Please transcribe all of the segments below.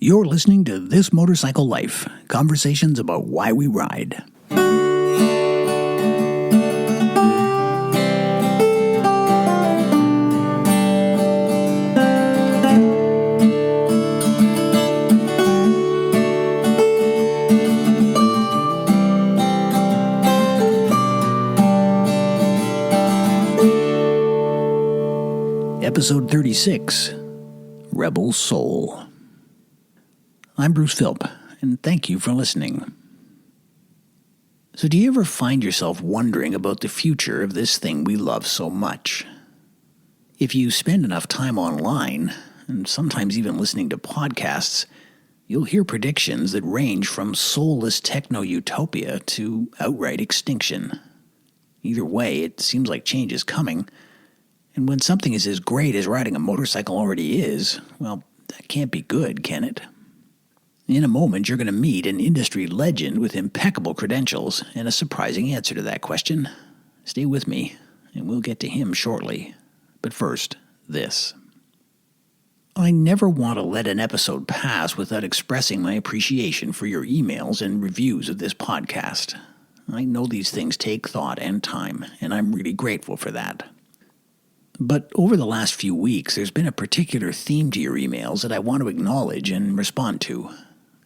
You're listening to This Motorcycle Life, conversations about why we ride. Episode 36, Rebel Soul. I'm Bruce Philp, and thank you for listening. So do you ever find yourself wondering about the future of this thing we love so much? If you spend enough time online, and sometimes even listening to podcasts, you'll hear predictions that range from soulless techno-utopia to outright extinction. Either way, it seems like change is coming, and when something is as great as riding a motorcycle already is, well, that can't be good, can it? In a moment, you're going to meet an industry legend with impeccable credentials and a surprising answer to that question. Stay with me, and we'll get to him shortly. But first, this. I never want to let an episode pass without expressing my appreciation for your emails and reviews of this podcast. I know these things take thought and time, and I'm really grateful for that. But over the last few weeks, there's been a particular theme to your emails that I want to acknowledge and respond to.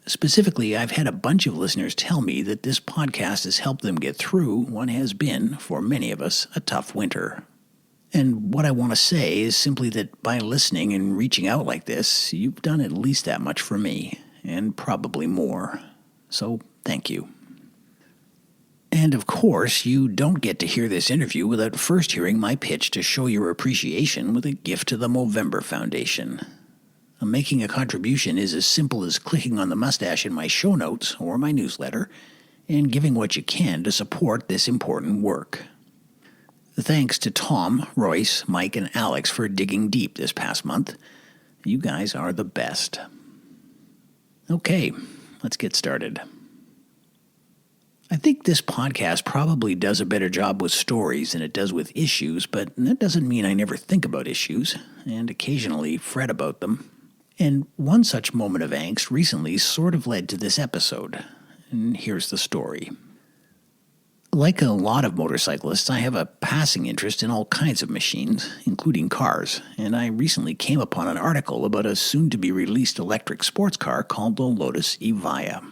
Specifically, I've had a bunch of listeners tell me that this podcast has helped them get through what has been, for many of us, a tough winter. And what I want to say is simply that by listening and reaching out like this, you've done at least that much for me, and probably more. So, thank you. And of course, you don't get to hear this interview without first hearing my pitch to show your appreciation with a gift to the Movember Foundation. Making a contribution is as simple as clicking on the mustache in my show notes or my newsletter and giving what you can to support this important work. Thanks to Tom, Royce, Mike, and Alex for digging deep this past month. You guys are the best. Okay, let's get started. I think this podcast probably does a better job with stories than it does with issues, but that doesn't mean I never think about issues and occasionally fret about them. And one such moment of angst recently sort of led to this episode. And here's the story. Like a lot of motorcyclists, I have a passing interest in all kinds of machines, including cars, and I recently came upon an article about a soon-to-be-released electric sports car called the Lotus Evija.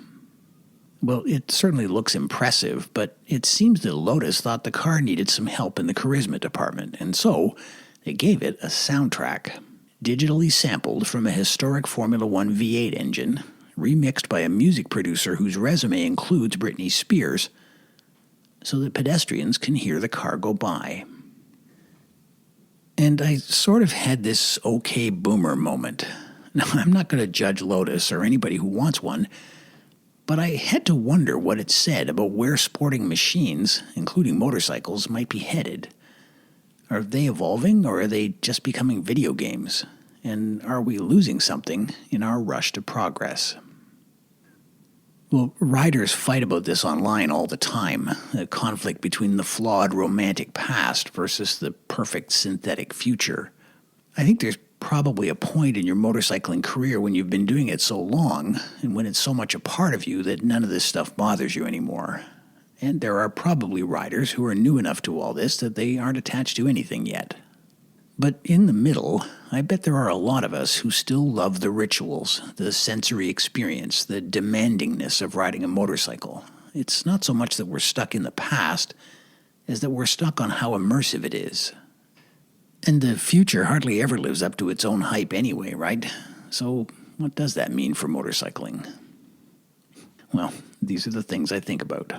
Well, it certainly looks impressive, but it seems that Lotus thought the car needed some help in the charisma department, and so they gave it a soundtrack. Digitally sampled from a historic Formula One V8 engine, remixed by a music producer whose resume includes Britney Spears, so that pedestrians can hear the car go by. And I sort of had this okay boomer moment. Now, I'm not going to judge Lotus or anybody who wants one, but I had to wonder what it said about where sporting machines, including motorcycles, might be headed. Are they evolving, or are they just becoming video games? And are we losing something in our rush to progress? Well, riders fight about this online all the time, the conflict between the flawed romantic past versus the perfect synthetic future. I think there's probably a point in your motorcycling career when you've been doing it so long, and when it's so much a part of you that none of this stuff bothers you anymore. And there are probably riders who are new enough to all this that they aren't attached to anything yet. But in the middle, I bet there are a lot of us who still love the rituals, the sensory experience, the demandingness of riding a motorcycle. It's not so much that we're stuck in the past, as that we're stuck on how immersive it is. And the future hardly ever lives up to its own hype anyway, right? So what does that mean for motorcycling? Well, these are the things I think about.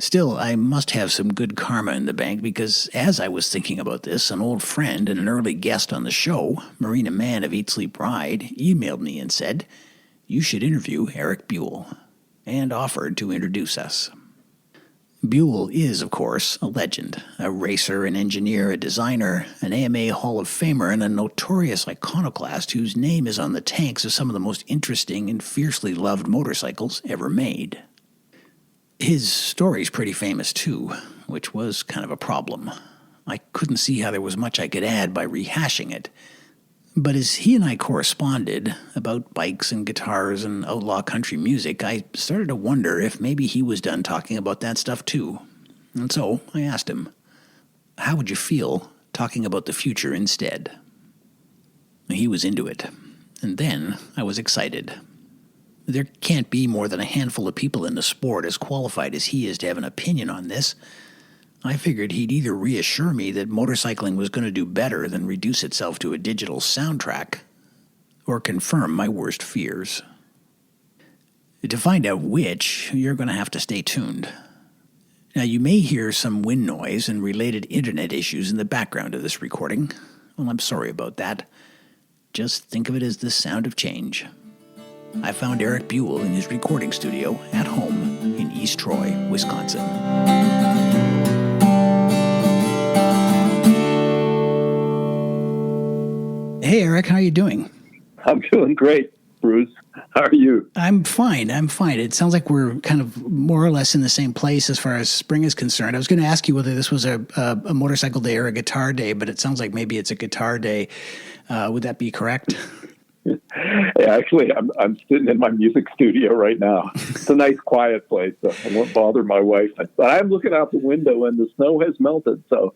Still, I must have some good karma in the bank because as I was thinking about this, an old friend and an early guest on the show, Marina Mann of Eat Sleep Ride, emailed me and said, "You should interview Erik Buell," and offered to introduce us. Buell is, of course, a legend, a racer, an engineer, a designer, an AMA Hall of Famer, and a notorious iconoclast whose name is on the tanks of some of the most interesting and fiercely loved motorcycles ever made. His story's pretty famous, too, which was kind of a problem. I couldn't see how there was much I could add by rehashing it. But as he and I corresponded about bikes and guitars and outlaw country music, I started to wonder if maybe he was done talking about that stuff too. And so I asked him, how would you feel talking about the future instead? He was into it. And then I was excited. There can't be more than a handful of people in the sport as qualified as he is to have an opinion on this. I figured he'd either reassure me that motorcycling was going to do better than reduce itself to a digital soundtrack, or confirm my worst fears. To find out which, you're going to have to stay tuned. Now, you may hear some wind noise and related internet issues in the background of this recording. Well, I'm sorry about that. Just think of it as the sound of change. I found Erik Buell in his recording studio at home in East Troy, Wisconsin. Hey, Erik, how are you doing? I'm doing great, Bruce. How are you? I'm fine. It sounds like we're kind of more or less in the same place as far as spring is concerned. I was going to ask you whether this was a motorcycle day or a guitar day, but it sounds like maybe it's a guitar day. Would that be correct? Yeah, actually, I'm sitting in my music studio right now. It's a nice, quiet place, so I won't bother my wife. But I'm looking out the window, and the snow has melted, so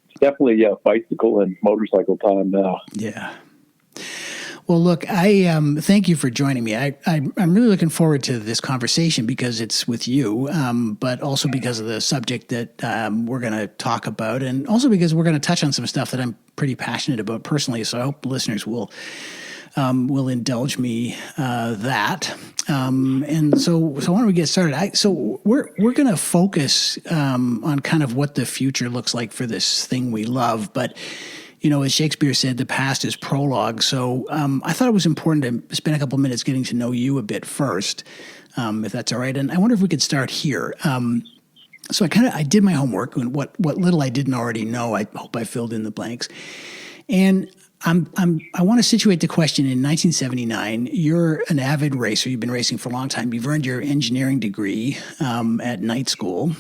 it's definitely bicycle and motorcycle time now. Yeah. Well, look, I thank you for joining me. I'm really looking forward to this conversation because it's with you, but also because of the subject that we're going to talk about, and also because we're going to touch on some stuff that I'm pretty passionate about personally. So I hope listeners will indulge me that. And so why don't we get started? So we're going to focus on kind of what the future looks like for this thing we love, but. You know, as Shakespeare said, the past is prologue. So I thought it was important to spend a couple minutes getting to know you a bit first, if that's all right. And I wonder if we could start here. So I did my homework, and what little I didn't already know, I hope I filled in the blanks. And I want to situate the question in 1979. You're an avid racer. You've been racing for a long time. You've earned your engineering degree at night school,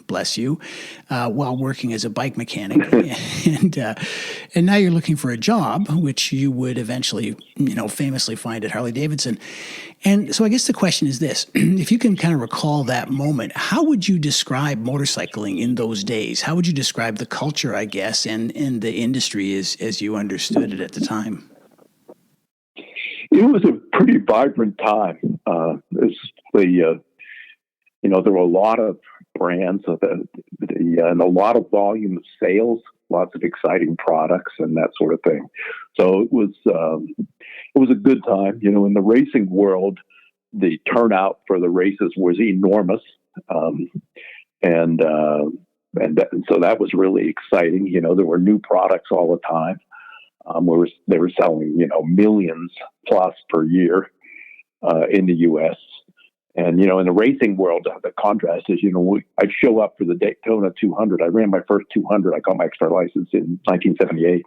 bless you, while working as a bike mechanic. And now you're looking for a job, which you would eventually, famously find at Harley-Davidson. And so I guess the question is this. If you can kind of recall that moment, how would you describe motorcycling in those days? How would you describe the culture, I guess, and the industry as you understood it at the time? It was a pretty vibrant time. There were a lot of brands and a lot of volume of sales, lots of exciting products and that sort of thing. So it was a good time. In the racing world, the turnout for the races was enormous, and so that was really exciting. There were new products all the time. They were selling millions plus per year in the U.S. And, in the racing world, the contrast is, I'd show up for the Daytona 200. I ran my first 200. I got my extra license in 1978.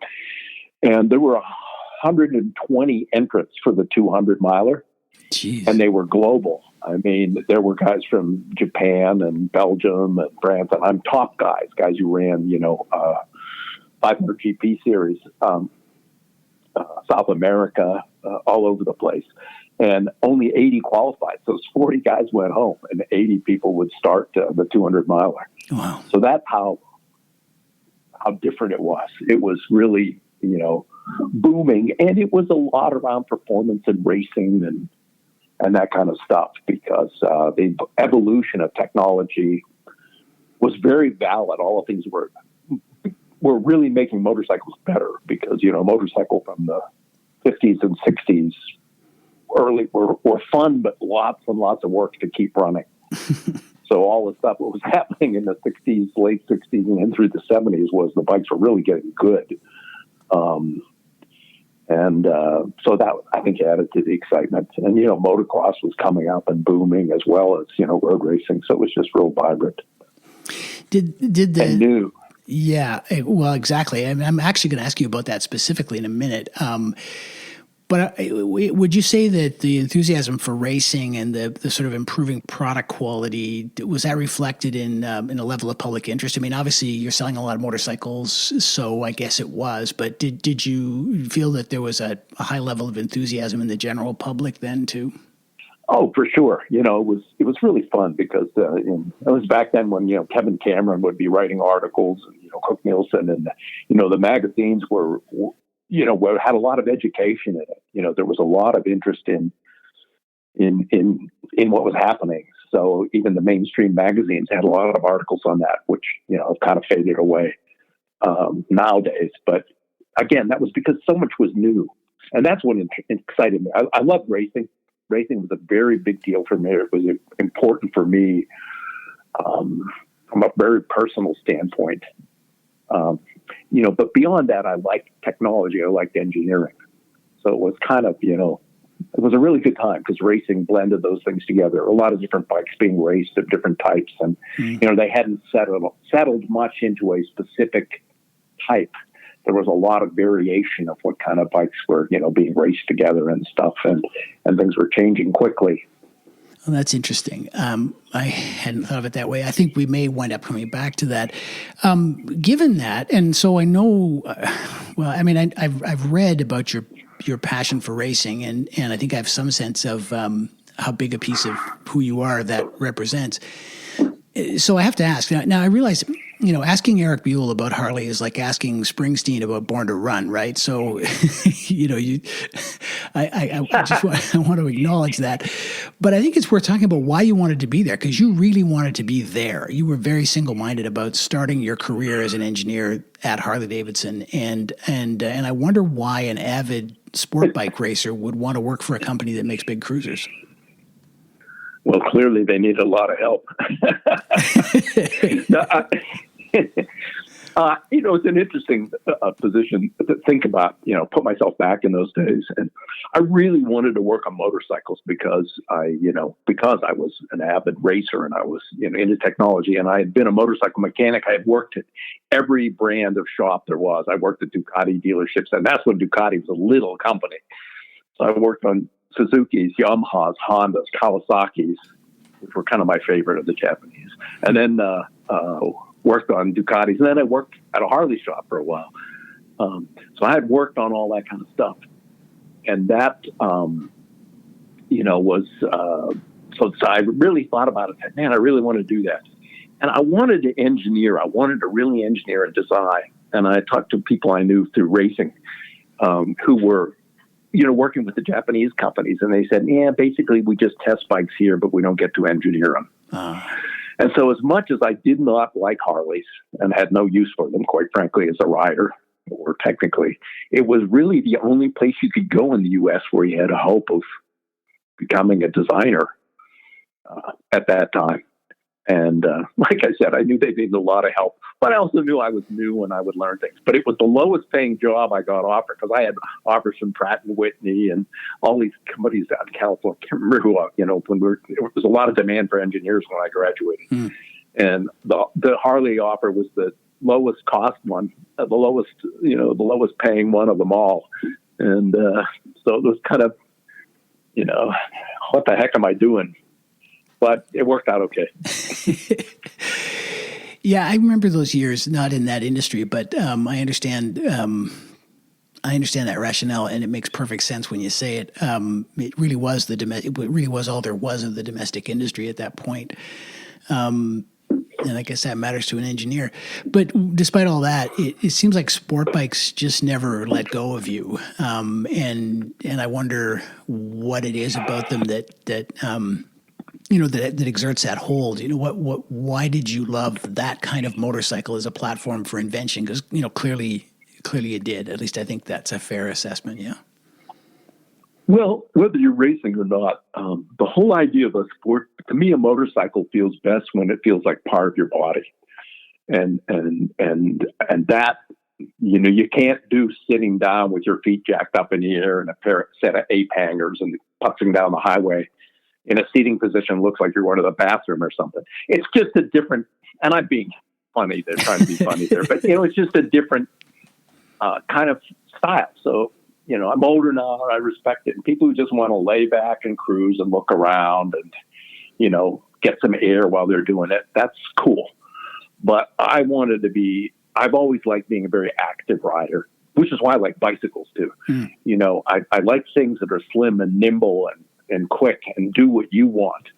And there were 120 entrants for the 200 miler. Jeez. And they were global. I mean, there were guys from Japan and Belgium and France. And I'm top guys who ran, 500 GP series, South America, all over the place. And only 80 qualified. So 40 guys went home and 80 people would start the 200 miler. Wow. So that's how different it was. It was really, booming. And it was a lot around performance and racing and that kind of stuff, because the evolution of technology was very valid. All the things were really making motorcycles better, because, motorcycle from the 50s and 60s early were fun, but lots and lots of work to keep running. So all the stuff that was happening in the 60s, late 60s, and then through the 70s was the bikes were really getting good. So that, I think, added to the excitement. And, motocross was coming up and booming, as well as, road racing. So it was just real vibrant. And new. Yeah, well, exactly. I'm actually going to ask you about that specifically in a minute. But would you say that the enthusiasm for racing and the sort of improving product quality, was that reflected in a level of public interest? I mean, obviously you're selling a lot of motorcycles, so I guess it was. But did you feel that there was a high level of enthusiasm in the general public then too? Oh, for sure. It was really fun because it was back then when Kevin Cameron would be writing articles, and Cook Nielsen, and the magazines were had a lot of education in it. There was a lot of interest in what was happening. So even the mainstream magazines had a lot of articles on that, which have kind of faded away nowadays. But again, that was because so much was new, and that's what excited me. I love racing. Racing was a very big deal for me. It was important for me from a very personal standpoint. But beyond that, I liked technology. I liked engineering. So it was kind of, it was a really good time because racing blended those things together. A lot of different bikes being raced of different types. And, they hadn't settled much into a specific type. There was a lot of variation of what kind of bikes were, being raced together and stuff, and things were changing quickly. Well, that's interesting. I hadn't thought of it that way. I think we may wind up coming back to that. Given that, and so I know, I've read about your passion for racing, and I think I have some sense of how big a piece of who you are that represents. So I have to ask now. I realize, asking Erik Buell about Harley is like asking Springsteen about Born to Run, right? So, I want to acknowledge that, but I think it's worth talking about why you wanted to be there, because you really wanted to be there. You were very single-minded about starting your career as an engineer at Harley Davidson, and I wonder why an avid sport bike racer would want to work for a company that makes big cruisers. Well, clearly they need a lot of help. It's an interesting position to think about, put myself back in those days. And I really wanted to work on motorcycles because I was an avid racer and I was, into technology, and I had been a motorcycle mechanic. I had worked at every brand of shop there was. I worked at Ducati dealerships, and that's when Ducati was a little company. So I worked on Suzuki's, Yamaha's, Honda's, Kawasaki's, which were kind of my favorite of the Japanese. And then worked on Ducatis. And then I worked at a Harley shop for a while. So I had worked on all that kind of stuff. And that, was, so I really thought about it. Said, man, I really want to do that. And I wanted to engineer. I wanted to really engineer and design. And I talked to people I knew through racing who were, working with the Japanese companies, and they said, basically we just test bikes here, but we don't get to engineer them. And so as much as I did not like Harleys and had no use for them, quite frankly, as a rider, or technically, it was really the only place you could go in the U.S. where you had a hope of becoming a designer at that time. And like I said, I knew they needed a lot of help, but I also knew I was new and I would learn things. But it was the lowest paying job I got offered, because I had offers from Pratt and Whitney and all these companies out in California. I can't remember who, there was a lot of demand for engineers when I graduated. And the Harley offer was the lowest cost one, the lowest paying one of them all. And so it was kind of, what the heck am I doing? But it worked out okay. Yeah, I remember those years, not in that industry, but I understand that rationale, and it makes perfect sense when you say it. It really was it really was all there was of the domestic industry at that point. And I guess that matters to an engineer. But despite all that, it seems like sport bikes just never let go of you. And I wonder what it is about them that exerts that hold. Why did you love that kind of motorcycle as a platform for invention? Because, clearly it did. At least I think that's a fair assessment. Yeah. Well, whether you're racing or not, the whole idea of a sport, to me, a motorcycle feels best when it feels like part of your body. And that, you can't do sitting down with your feet jacked up in the air and a set of ape hangers and putzing down the highway in a seating position looks like you're going to the bathroom or something. It's just a different, and I'm being funny, they're trying to be funny there, but it's just a different kind of style. So I'm older now. I respect it. And people who just want to lay back and cruise and look around and, get some air while they're doing it, that's cool. But I've always liked being a very active rider, which is why I like bicycles too. I like things that are slim and nimble and quick and do what you want.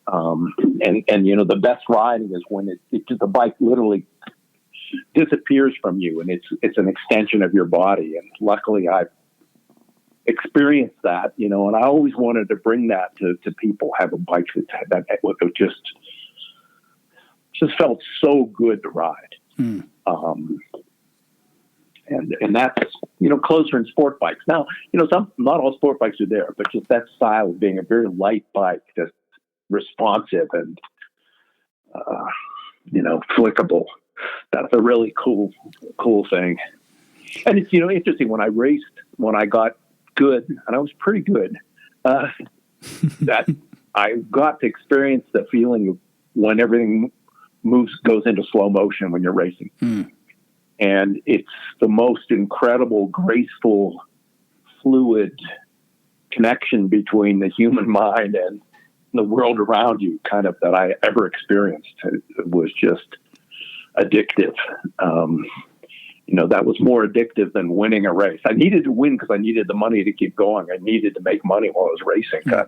And the best riding is when the bike literally disappears from you and it's an extension of your body. And luckily I've experienced that, and I always wanted to bring that to people, have a bike that just felt so good to ride. And that's, closer in sport bikes. Now, not all sport bikes are there, but just that style of being a very light bike that's responsive and, flickable. That's a really cool thing. And it's, interesting when I got good, and I was pretty good, that I got to experience the feeling of when everything goes into slow motion when you're racing. And it's the most incredible, graceful, fluid connection between the human mind and the world around you kind of that I ever experienced. It was just addictive. That was more addictive than winning a race. I needed to win because I needed the money to keep going. I needed to make money while I was racing. I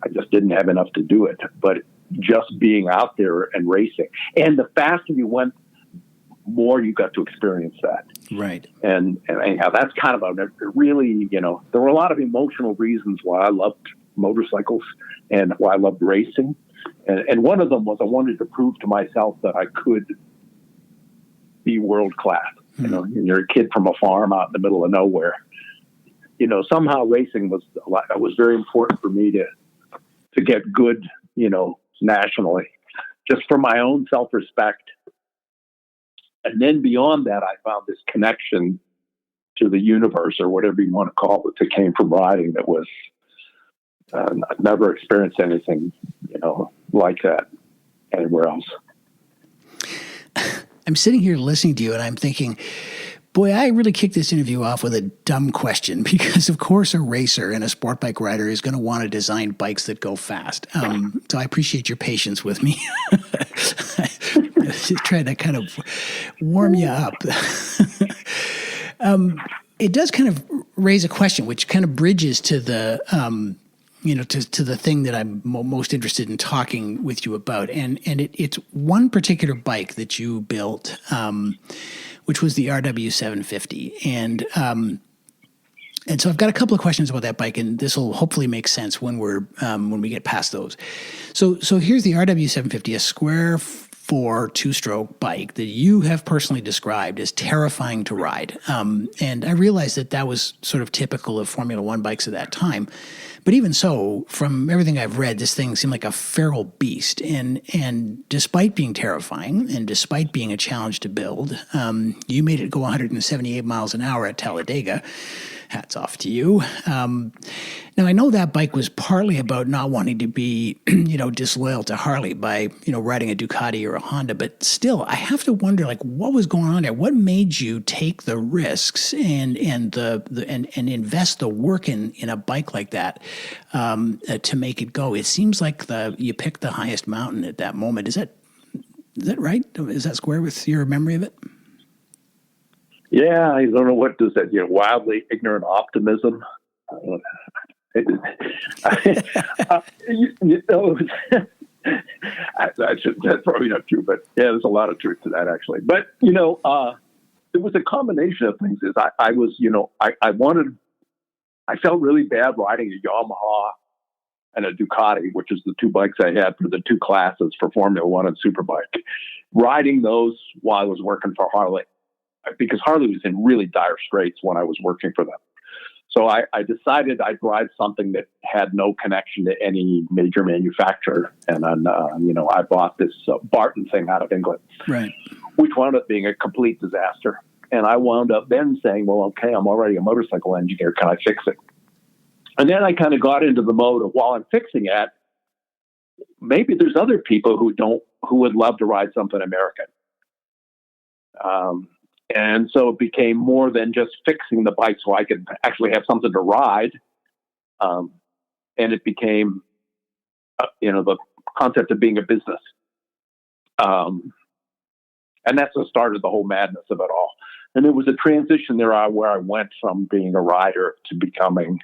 just didn't have enough to do it. But just being out there and racing. And the faster you went, more you got to experience that. Right. And anyhow, that's kind of really, there were a lot of emotional reasons why I loved motorcycles and why I loved racing. And one of them was I wanted to prove to myself that I could be world class. And you're a kid from a farm out in the middle of nowhere. Somehow racing was very important for me to get good, nationally, just for my own self-respect. And then beyond that, I found this connection to the universe, or whatever you want to call it, that came from riding. That was I've never experienced anything, like that anywhere else. I'm sitting here listening to you and I'm thinking, boy, I really kicked this interview off with a dumb question because, of course, a racer and a sport bike rider is going to want to design bikes that go fast. So I appreciate your patience with me. Just trying to kind of warm you up. It does kind of raise a question, which kind of bridges to the to the thing that I'm most interested in talking with you about. And it's one particular bike that you built, which was the RW 750. And so I've got a couple of questions about that bike, and this will hopefully make sense when we get past those. So here's the RW 750, a square 4 two-stroke bike that you have personally described as terrifying to ride. And I realized that was sort of typical of Formula One bikes at that time. But even so, from everything I've read, this thing seemed like a feral beast. And despite being terrifying and despite being a challenge to build, you made it go 178 miles an hour at Talladega. Hats off to you. Now, I know that bike was partly about not wanting to be, disloyal to Harley by, riding a Ducati or a Honda. But still, I have to wonder, what was going on there? What made you take the risks and invest the work in a bike like that to make it go? It seems like you picked the highest mountain at that moment. Is that right? Is that square with your memory of it? Yeah, I don't know what does that, wildly ignorant optimism. That's probably not true, but yeah, there's a lot of truth to that actually. But, it was a combination of things. I felt really bad riding a Yamaha and a Ducati, which is the two bikes I had for the two classes for Formula One and Superbike. Riding those while I was working for Harley, because Harley was in really dire straits when I was working for them. So I decided I'd ride something that had no connection to any major manufacturer. And then, I bought this Barton thing out of England, right, which wound up being a complete disaster. And I wound up then saying, well, okay, I'm already a motorcycle engineer. Can I fix it? And then I kind of got into the mode of, while I'm fixing it, maybe there's other people who would love to ride something American. And so it became more than just fixing the bike so I could actually have something to ride. And it became, the concept of being a business. And that's what started the whole madness of it all. And there was a transition there where I went from being a rider to becoming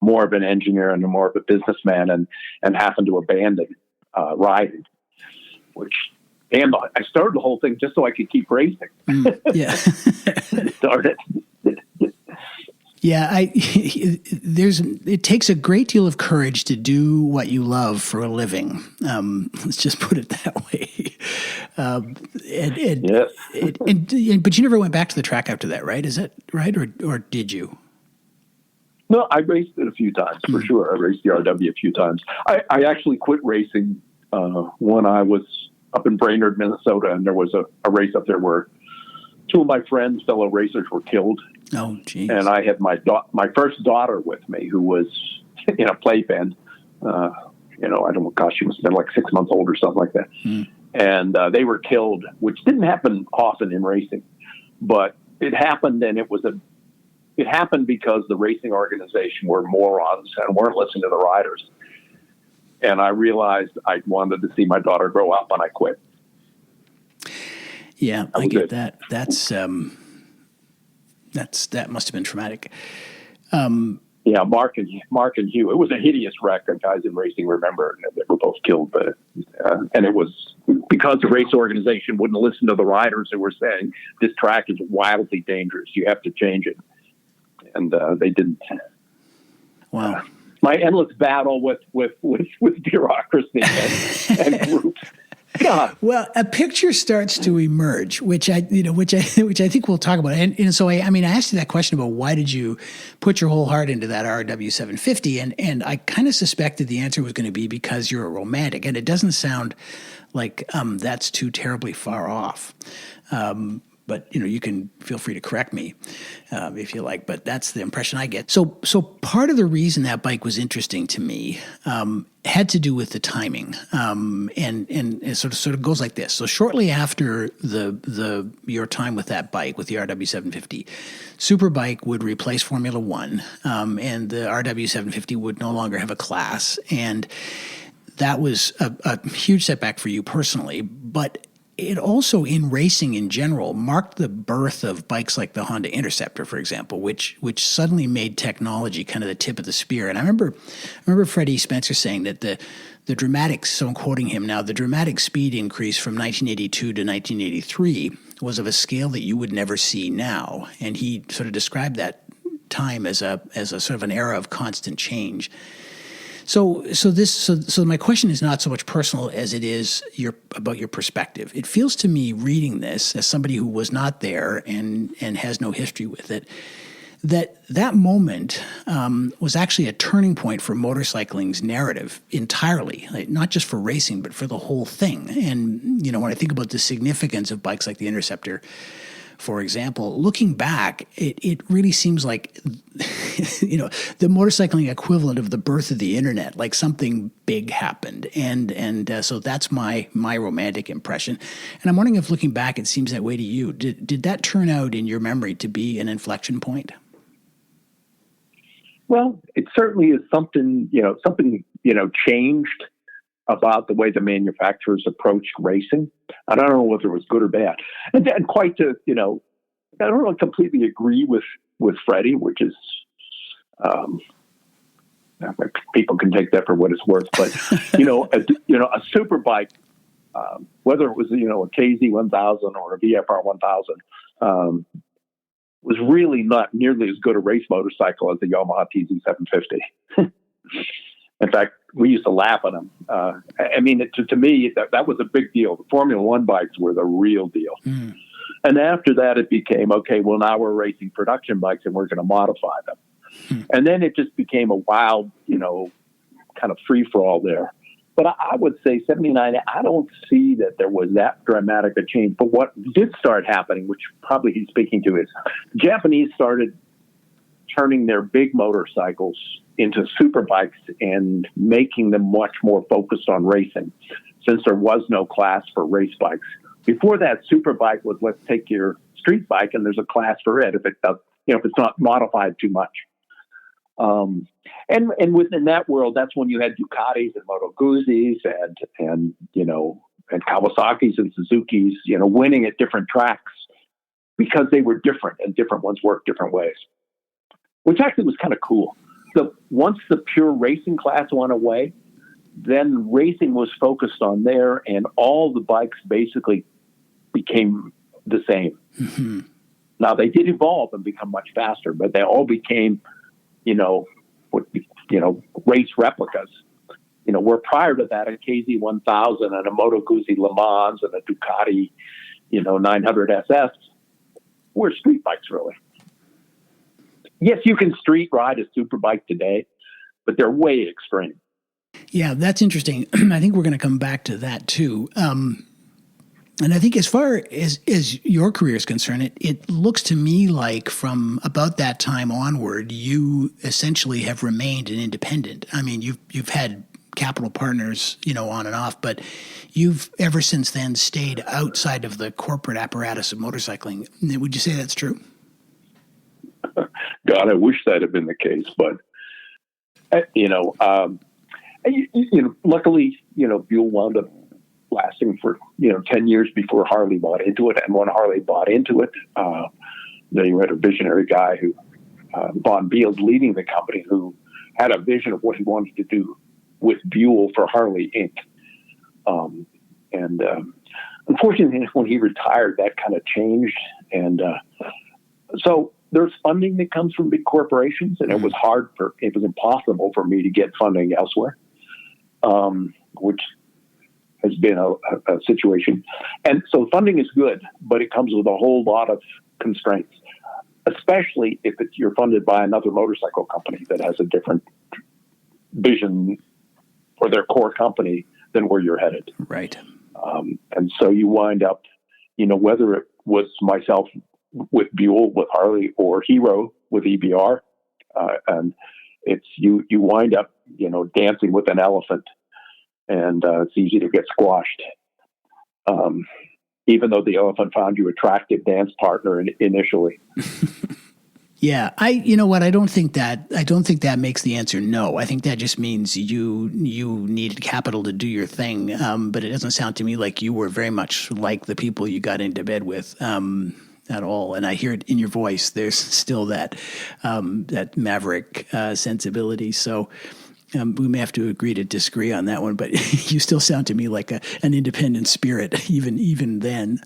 more of an engineer and more of a businessman, and happened to abandon riding, and I started the whole thing just so I could keep racing. Yeah. Started. Yeah, it takes a great deal of courage to do what you love for a living. Let's just put it that way. But you never went back to the track after that, right? Is that right, or did you? No, I raced it a few times for sure. I raced the RW a few times. I actually quit racing when I was up in Brainerd, Minnesota, and there was a race up there where two of my friends, fellow racers, were killed. Oh, geez. And I had my first daughter with me, who was in a playpen. I don't know, gosh, she must have been like 6 months old or something like that. And they were killed, which didn't happen often in racing, but it happened, and it happened because the racing organization were morons and weren't listening to the riders. And I realized I wanted to see my daughter grow up, and I quit. Yeah, I get that. That must have been traumatic. Yeah, Mark and Hugh. It was a hideous wreck. The guys in racing remember, and they were both killed. But and it was because the race organization wouldn't listen to the riders who were saying this track is wildly dangerous. You have to change it, and they didn't. Wow. My endless battle with bureaucracy and groups. God. Well, a picture starts to emerge, which I think we'll talk about. And so I asked you that question about why did you put your whole heart into that RW 750, and I kind of suspected the answer was going to be because you're a romantic, and it doesn't sound like that's too terribly far off. But you can feel free to correct me if you like. But that's the impression I get. So part of the reason that bike was interesting to me had to do with the timing, and it sort of goes like this. So shortly after your time with that bike, with the RW 750, Superbike would replace Formula One, and the RW 750 would no longer have a class, and that was a huge setback for you personally, but it also, in racing in general, marked the birth of bikes like the Honda Interceptor, for example, which suddenly made technology kind of the tip of the spear. And I remember Freddie Spencer saying that the dramatic, so I'm quoting him now, the dramatic speed increase from 1982 to 1983 was of a scale that you would never see now. And he sort of described that time as a sort of an era of constant change. So my question is not so much personal as it is about your perspective. It feels to me, reading this as somebody who was not there and has no history with it, that moment was actually a turning point for motorcycling's narrative entirely, like not just for racing, but for the whole thing. And when I think about the significance of bikes like the Interceptor, for example, looking back, it really seems like, the motorcycling equivalent of the birth of the internet, like something big happened. And so that's my romantic impression. And I'm wondering if looking back, it seems that way to you. Did that turn out in your memory to be an inflection point? Well, it certainly is something changed about the way the manufacturers approached racing. I don't know whether it was good or bad. And quite to, I don't really completely agree with Freddie, which is, people can take that for what it's worth. But, a super bike, whether it was, a KZ1000 or a VFR 1000, was really not nearly as good a race motorcycle as the Yamaha TZ750. In fact, we used to laugh at them. To me, that was a big deal. The Formula One bikes were the real deal. Mm. And after that, it became, okay, well, now we're racing production bikes and we're going to modify them. Mm. And then it just became a wild, kind of free-for-all there. But I would say 79, I don't see that there was that dramatic a change. But what did start happening, which probably he's speaking to, is the Japanese started turning their big motorcycles into super bikes and making them much more focused on racing. Since there was no class for race bikes, Before that, super bike was let's take your street bike and there's a class for it if it does, if it's not modified too much. And within that world, that's when you had Ducatis and Moto Guzzi's and Kawasaki's and Suzuki's, winning at different tracks because they were different and different ones worked different ways, which actually was kind of cool. So once the pure racing class went away, then racing was focused on there, and all the bikes basically became the same. Mm-hmm. Now they did evolve and become much faster, but they all became, race replicas. Where prior to that, a KZ1000 and a Moto Guzzi Le Mans and a Ducati, 900 SS were street bikes, really. Yes, you can street ride a super bike today, but they're way extreme. Yeah, that's interesting. I think we're going to come back to that too. And I think as far as your career is concerned, it looks to me like from about that time onward, you essentially have remained an independent. I mean, you've had capital partners, on and off, but you've ever since then stayed outside of the corporate apparatus of motorcycling. Would you say that's true? God, I wish that had been the case, but luckily, Buell wound up lasting for 10 years before Harley bought into it, and when Harley bought into it, then you had a visionary guy who Von Beals leading the company, who had a vision of what he wanted to do with Buell for Harley Inc. Unfortunately, when he retired, that kind of changed, and so there's funding that comes from big corporations, and it was impossible for me to get funding elsewhere, which has been a situation. And so funding is good, but it comes with a whole lot of constraints, especially if you're funded by another motorcycle company that has a different vision for their core company than where you're headed. Right. And so you wind up, whether it was myself with Buell, with Harley, or Hero with EBR, and it's you wind up, dancing with an elephant, and it's easy to get squashed. Even though the elephant found you attractive dance partner initially. Yeah, I don't think that makes the answer no. I think that just means you needed capital to do your thing. But it doesn't sound to me like you were very much like the people you got into bed with at all. And I hear it in your voice. There's still that maverick sensibility. So we may have to agree to disagree on that one. But you still sound to me like an independent spirit, even then.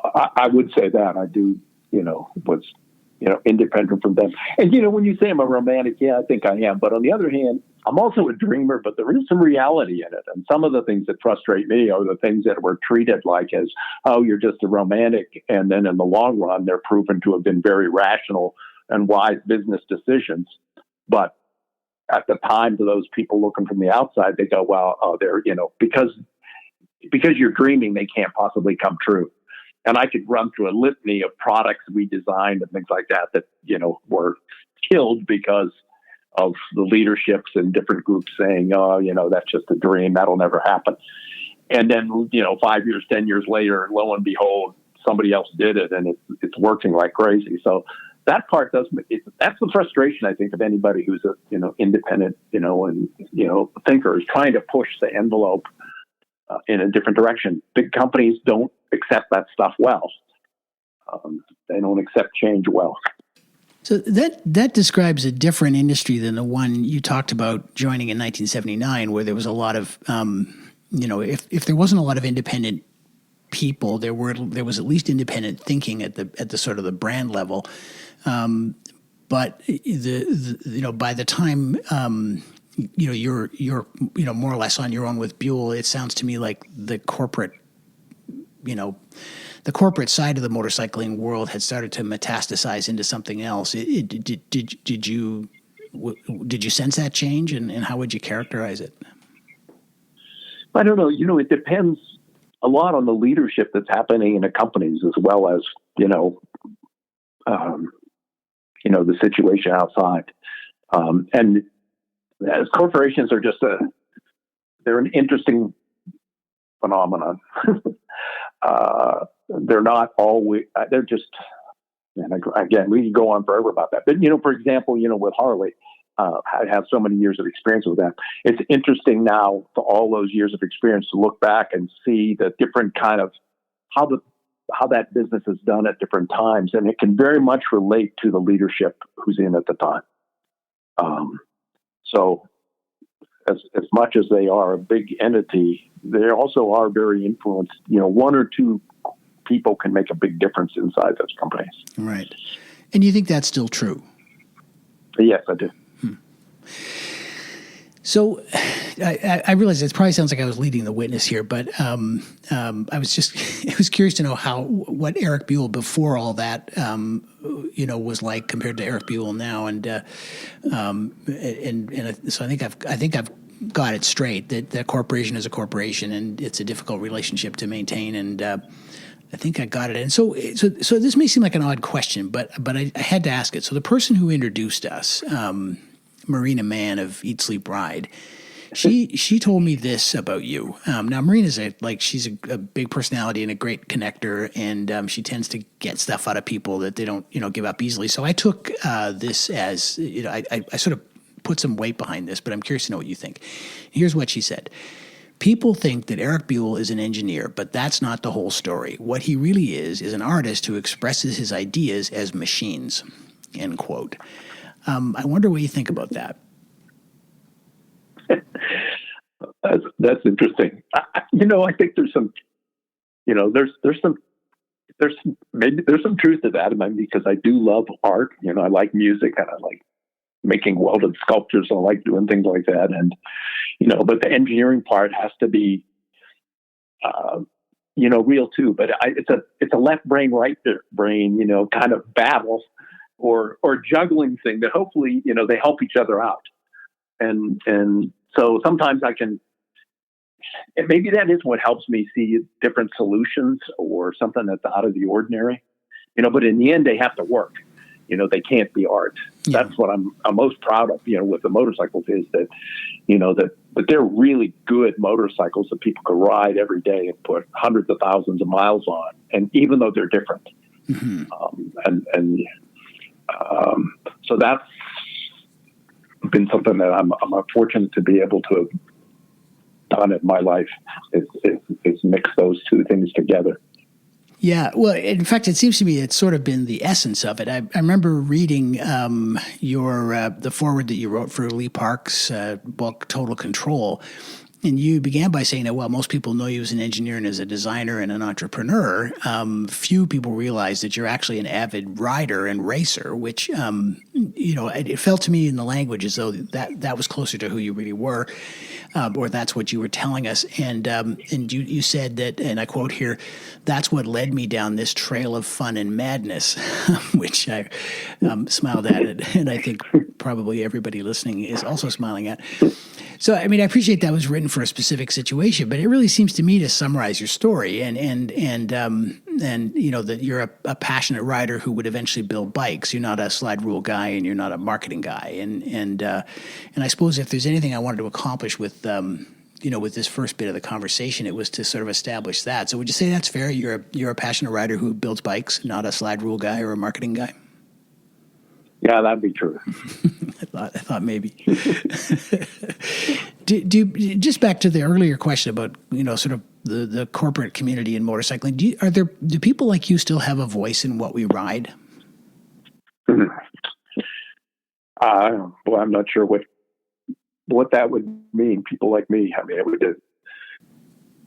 I would say that I do. Was independent from them. And, when you say I'm a romantic, yeah, I think I am. But on the other hand, I'm also a dreamer, but there is some reality in it. And some of the things that frustrate me are the things that were treated like as, oh, you're just a romantic. And then in the long run, they're proven to have been very rational and wise business decisions. But at the time, to those people looking from the outside, they go, well, they're, because you're dreaming, they can't possibly come true. And I could run through a litany of products we designed and things like that, were killed because of the leaderships and different groups saying, oh, that's just a dream. That'll never happen. And then, 5 years, 10 years later, lo and behold, somebody else did it and it's working like crazy. So that part that's the frustration, I think, of anybody who's a, independent, thinker is trying to push the envelope in a different direction. Big companies don't accept that stuff well. They don't accept change well. So that describes a different industry than the one you talked about joining in 1979, where there was a lot of, if there wasn't a lot of independent people, there was at least independent thinking at the sort of the brand level. But by the time you're more or less on your own with Buell, it sounds to me like the corporate side of the motorcycling world had started to metastasize into something else. Did you sense that change, and how would you characterize it? I don't know. It depends a lot on the leadership that's happening in the companies, as well as the situation outside. And as corporations are they're an interesting phenomenon. they're not always, they're just, and again, we can go on forever about that. But, for example, with Harley, I have so many years of experience with that. It's interesting now for all those years of experience to look back and see the different kind of how that business is done at different times. And it can very much relate to the leadership who's in at the time. So as much as they are a big entity, they also are very influenced. One or two people can make a big difference inside those companies. Right. And you think that's still true? Yes, I do. So I realize it probably sounds like I was leading the witness here, but I was curious to know what Erik Buell before all that, was like compared to Erik Buell now. And so I think I've got it straight that a corporation is a corporation and it's a difficult relationship to maintain. And I think I got it. And so this may seem like an odd question, but I had to ask it. So the person who introduced us, Marina Mann of Eat, Sleep, Ride, she told me this about you. Now Marina's she's a big personality and a great connector, and she tends to get stuff out of people that they don't give up easily. So I took this as I sort of put some weight behind this, but I'm curious to know what you think. Here's what she said. People think that Erik Buell is an engineer, but that's not the whole story. What he really is an artist who expresses his ideas as machines, end quote. I wonder what you think about that. That's interesting. I think there's some, there's some truth to that. Because I do love art. I like music and I like making welded sculptures. I like doing things like that. And, but the engineering part has to be, real too. But it's a left brain, right brain, kind of battle or juggling thing that hopefully, they help each other out. And so sometimes and maybe that is what helps me see different solutions or something that's out of the ordinary, but in the end they have to work. They can't be art. Yeah. That's what I'm most proud of, with the motorcycles is that, that they're really good motorcycles that people could ride every day and put hundreds of thousands of miles on. And even though they're different, mm-hmm. So that's been something that I'm fortunate to be able to have done in my life is mix those two things together. Yeah, well, in fact, it seems to me it's sort of been the essence of it. I remember reading the foreword that you wrote for Lee Park's book, Total Control, and you began by saying that, well, most people know you as an engineer and as a designer and an entrepreneur. Few people realize that you're actually an avid rider and racer, which, it felt to me in the language as though that was closer to who you really were, or that's what you were telling us. And you said that, and I quote here, "That's what led me down this trail of fun and madness," which I smiled at it, and I think probably everybody listening is also smiling at. So, I appreciate that was written for a specific situation, but it really seems to me to summarize your story and that you're a passionate rider who would eventually build bikes. You're not a slide rule guy and you're not a marketing guy. And I suppose if there's anything I wanted to accomplish with this first bit of the conversation, it was to sort of establish that. So would you say that's fair? You're a passionate rider who builds bikes, not a slide rule guy or a marketing guy? Yeah, that'd be true. I thought maybe. do just back to the earlier question about sort of the corporate community in motorcycling. Do people like you still have a voice in what we ride? I'm not sure what that would mean. People like me. It would.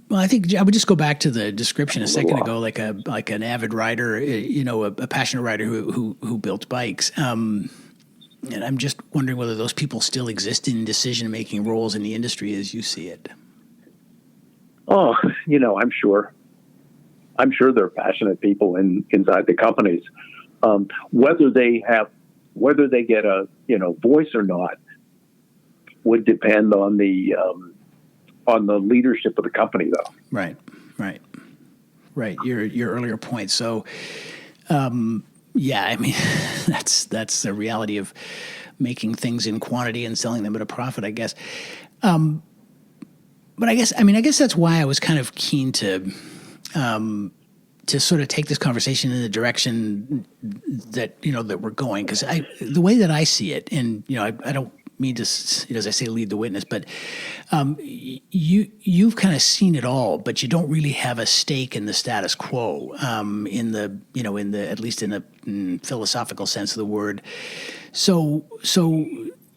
Well, I think I would just go back to the description a second ago, like an avid rider, a passionate rider who built bikes. And I'm just wondering whether those people still exist in decision-making roles in the industry as you see it. Oh, I'm sure. I'm sure there are passionate people inside the companies. Whether they get a voice or not would depend on the leadership of the company, though. Right. Your earlier point. So, that's the reality of making things in quantity and selling them at a profit, I guess. But I guess that's why I was kind of keen to to sort of take this conversation in the direction that, that we're going. Because the way that I see it, and, I don't mean to, as I say, lead the witness, but you've kind of seen it all, but you don't really have a stake in the status quo, at least in the philosophical sense of the word. So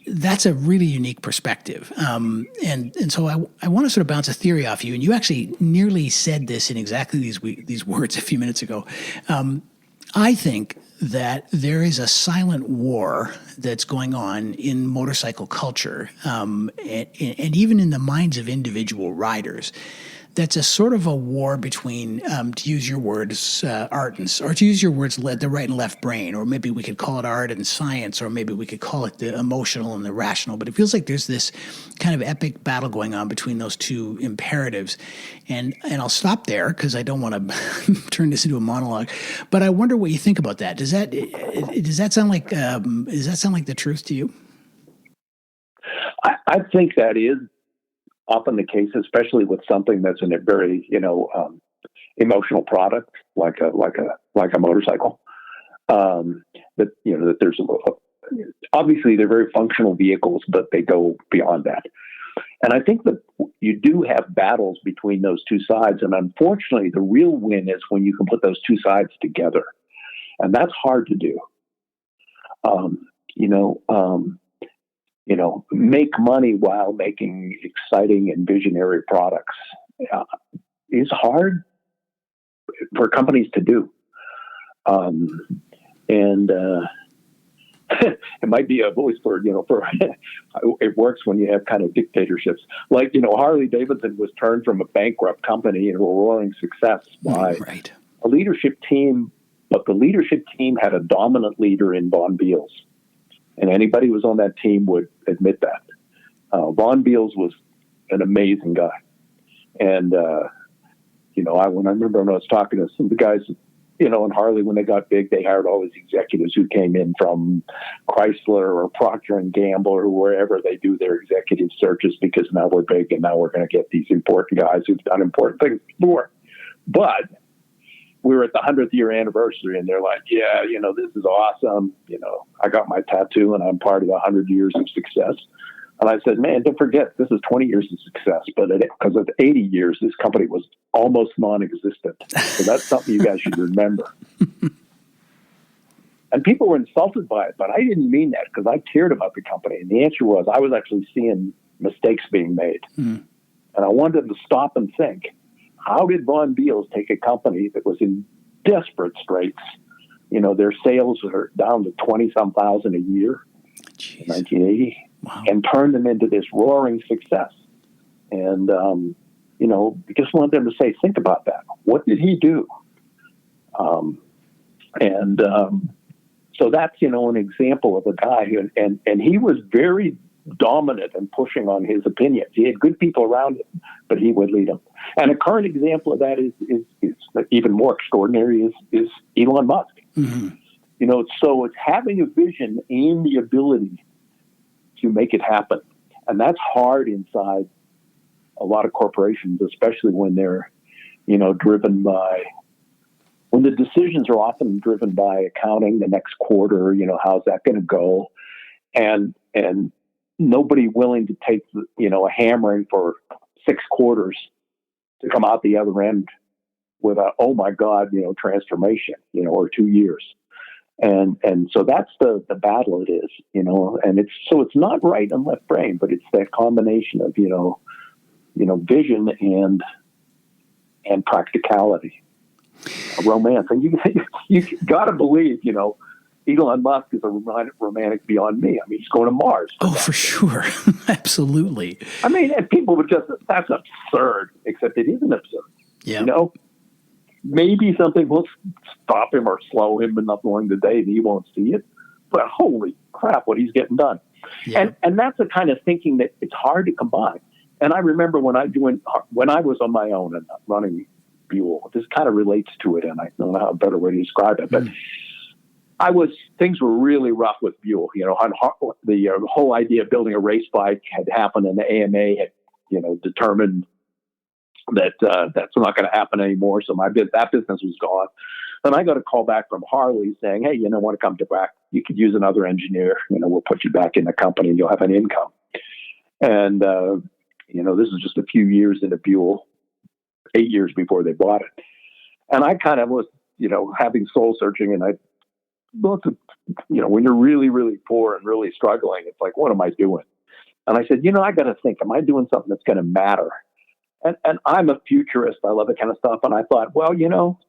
that's a really unique perspective. And so I want to sort of bounce a theory off you. And you actually nearly said this in exactly these words a few minutes ago. I think that there is a silent war that's going on in motorcycle culture, and even in the minds of individual riders. That's a sort of a war between, to use your words, art and, or to use your words, the right and left brain, or maybe we could call it art and science, or maybe we could call it the emotional and the rational. But it feels like there's this kind of epic battle going on between those two imperatives. And I'll stop there because I don't want to turn this into a monologue. But I wonder what you think about that. Does that sound like the truth to you? I think that is often the case, especially with something that's in a very, emotional product like a motorcycle. That there's obviously they're very functional vehicles, but they go beyond that. And I think that you do have battles between those two sides, and unfortunately, the real win is when you can put those two sides together, and that's hard to do. Make money while making exciting and visionary products is hard for companies to do. It might be a voice for it works when you have kind of dictatorships. Like, Harley Davidson was turned from a bankrupt company into a roaring success by a leadership team, but the leadership team had a dominant leader in Von Beals. And anybody who was on that team would admit that. Von Beals was an amazing guy. And, I remember when I was talking to some of the guys, in Harley, when they got big, they hired all these executives who came in from Chrysler or Procter & Gamble or wherever they do their executive searches, because now we're big and now we're going to get these important guys who've done important things before. But we were at the 100th year anniversary and they're like, yeah, this is awesome. I got my tattoo and I'm part of the 100 years of success. And I said, man, don't forget, this is 20 years of success. But because of 80 years, this company was almost non-existent. So that's something you guys should remember. And people were insulted by it, but I didn't mean that because I cared about the company. And the answer was I was actually seeing mistakes being made. And I wanted them to stop and think, how did Von Beals take a company that was in desperate straits? Their sales are down to 20-some thousand a year in 1980, and turn them into this roaring success. And, just wanted them to say, think about that. What did he do? So that's, an example of a guy who, and he was very dominant and pushing on his opinions. He had good people around him, but he would lead them. And a current example of that is even more extraordinary is Elon Musk. Mm-hmm. So it's having a vision and the ability to make it happen. And that's hard inside a lot of corporations, especially when they're, driven by, when the decisions are often driven by accounting the next quarter, how's that going to go? And nobody willing to take, a hammering for 6 quarters to come out the other end with a, oh my God, transformation, or 2 years. And so that's the battle it is, and it's not right and left brain, but it's that combination of, vision and practicality, romance. And you got to believe, Elon Musk is a romantic beyond me. I mean, he's going to Mars. For sure. Absolutely. I mean, and people would that's absurd, except it isn't absurd. Yeah. Maybe something will stop him or slow him enough along the day that he won't see it. But holy crap, what he's getting done. Yeah. And that's the kind of thinking that it's hard to combine. And I remember when I was on my own and running Buell, this kind of relates to it, and I don't know how a better way to describe it, but things were really rough with Buell. The whole idea of building a race bike had happened, and the AMA had, determined that's not going to happen anymore. So that business was gone. Then I got a call back from Harley saying, hey, want to come to back? You could use another engineer. We'll put you back in the company and you'll have an income. And, this is just a few years into Buell, 8 years before they bought it. And I kind of was, having soul searching, and I looked at, when you're really, really poor and really struggling, it's like, what am I doing? And I said, I got to think, am I doing something that's going to matter? And I'm a futurist. I love that kind of stuff. And I thought, well,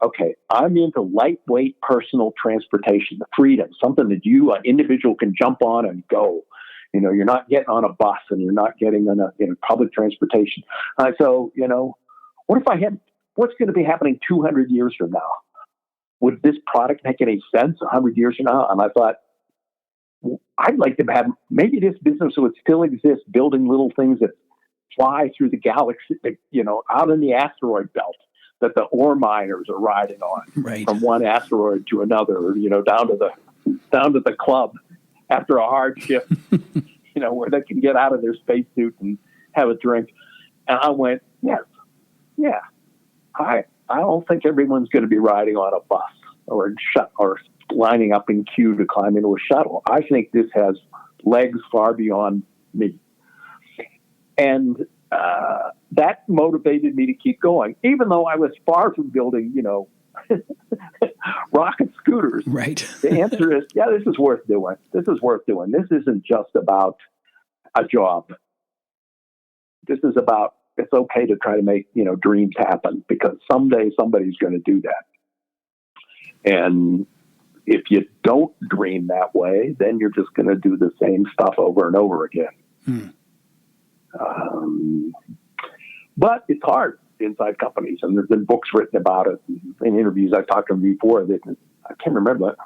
okay, I'm into lightweight personal transportation, the freedom, something that you, an individual, can jump on and go. You're not getting on a bus and you're not getting on public transportation. So, what if I had, what's going to be happening 200 years from now? Would this product make any sense 100 years from now? And I thought, I'd like to have, maybe this business would still exist, building little things that fly through the galaxy, out in the asteroid belt that the ore miners are riding on, right, from one asteroid to another, down to the club after a hard shift, where they can get out of their spacesuit and have a drink. And I went, yes, yeah, I don't think everyone's going to be riding on a bus or lining up in queue to climb into a shuttle. I think this has legs far beyond me. And that motivated me to keep going, even though I was far from building, rocket scooters. Right. The answer is, yeah, this is worth doing. This is worth doing. This isn't just about a job. This is about, it's okay to try to make, dreams happen, because someday somebody's going to do that. And if you don't dream that way, then you're just going to do the same stuff over and over again. Hmm. But it's hard inside companies, and there's been books written about it in interviews. I've talked to them before. That I can't remember that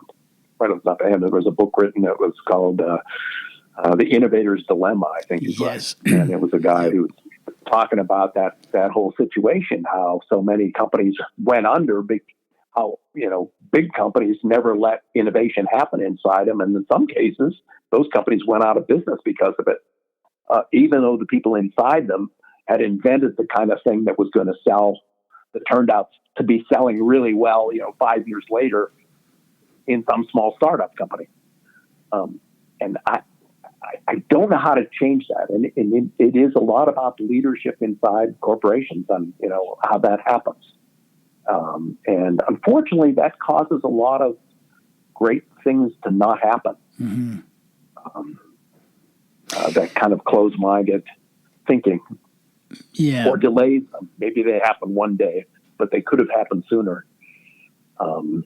right off the top of my head. There was a book written that was called "The Innovator's Dilemma," I think. Yes, right. And it was a guy who was talking about that whole situation, how so many companies went under, how big companies never let innovation happen inside them, and in some cases, those companies went out of business because of it. Even though the people inside them had invented the kind of thing that was going to sell, that turned out to be selling really well, 5 years later in some small startup company. And I don't know how to change that. And it is a lot about leadership inside corporations and, how that happens. And unfortunately, that causes a lot of great things to not happen. Mm-hmm. That kind of closed-minded thinking, or delays them. Maybe they happen one day, but they could have happened sooner. To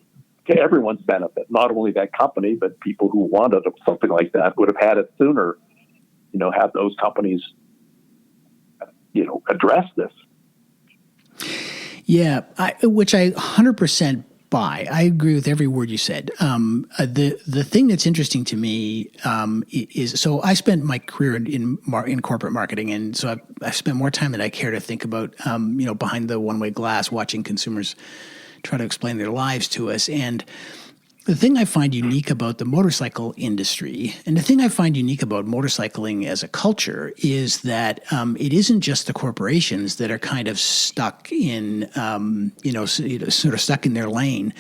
everyone's benefit, not only that company, but people who wanted something like that would have had it sooner. Have those companies, address this. Yeah, which I 100% buy. I agree with every word you said. The thing that's interesting to me is, so I spent my career in corporate marketing, and so I've spent more time than I care to think about, behind the one-way glass, watching consumers try to explain their lives to us. And the thing I find unique about the motorcycle industry, and the thing I find unique about motorcycling as a culture, is that it isn't just the corporations that are kind of stuck in, sort of stuck in their lane,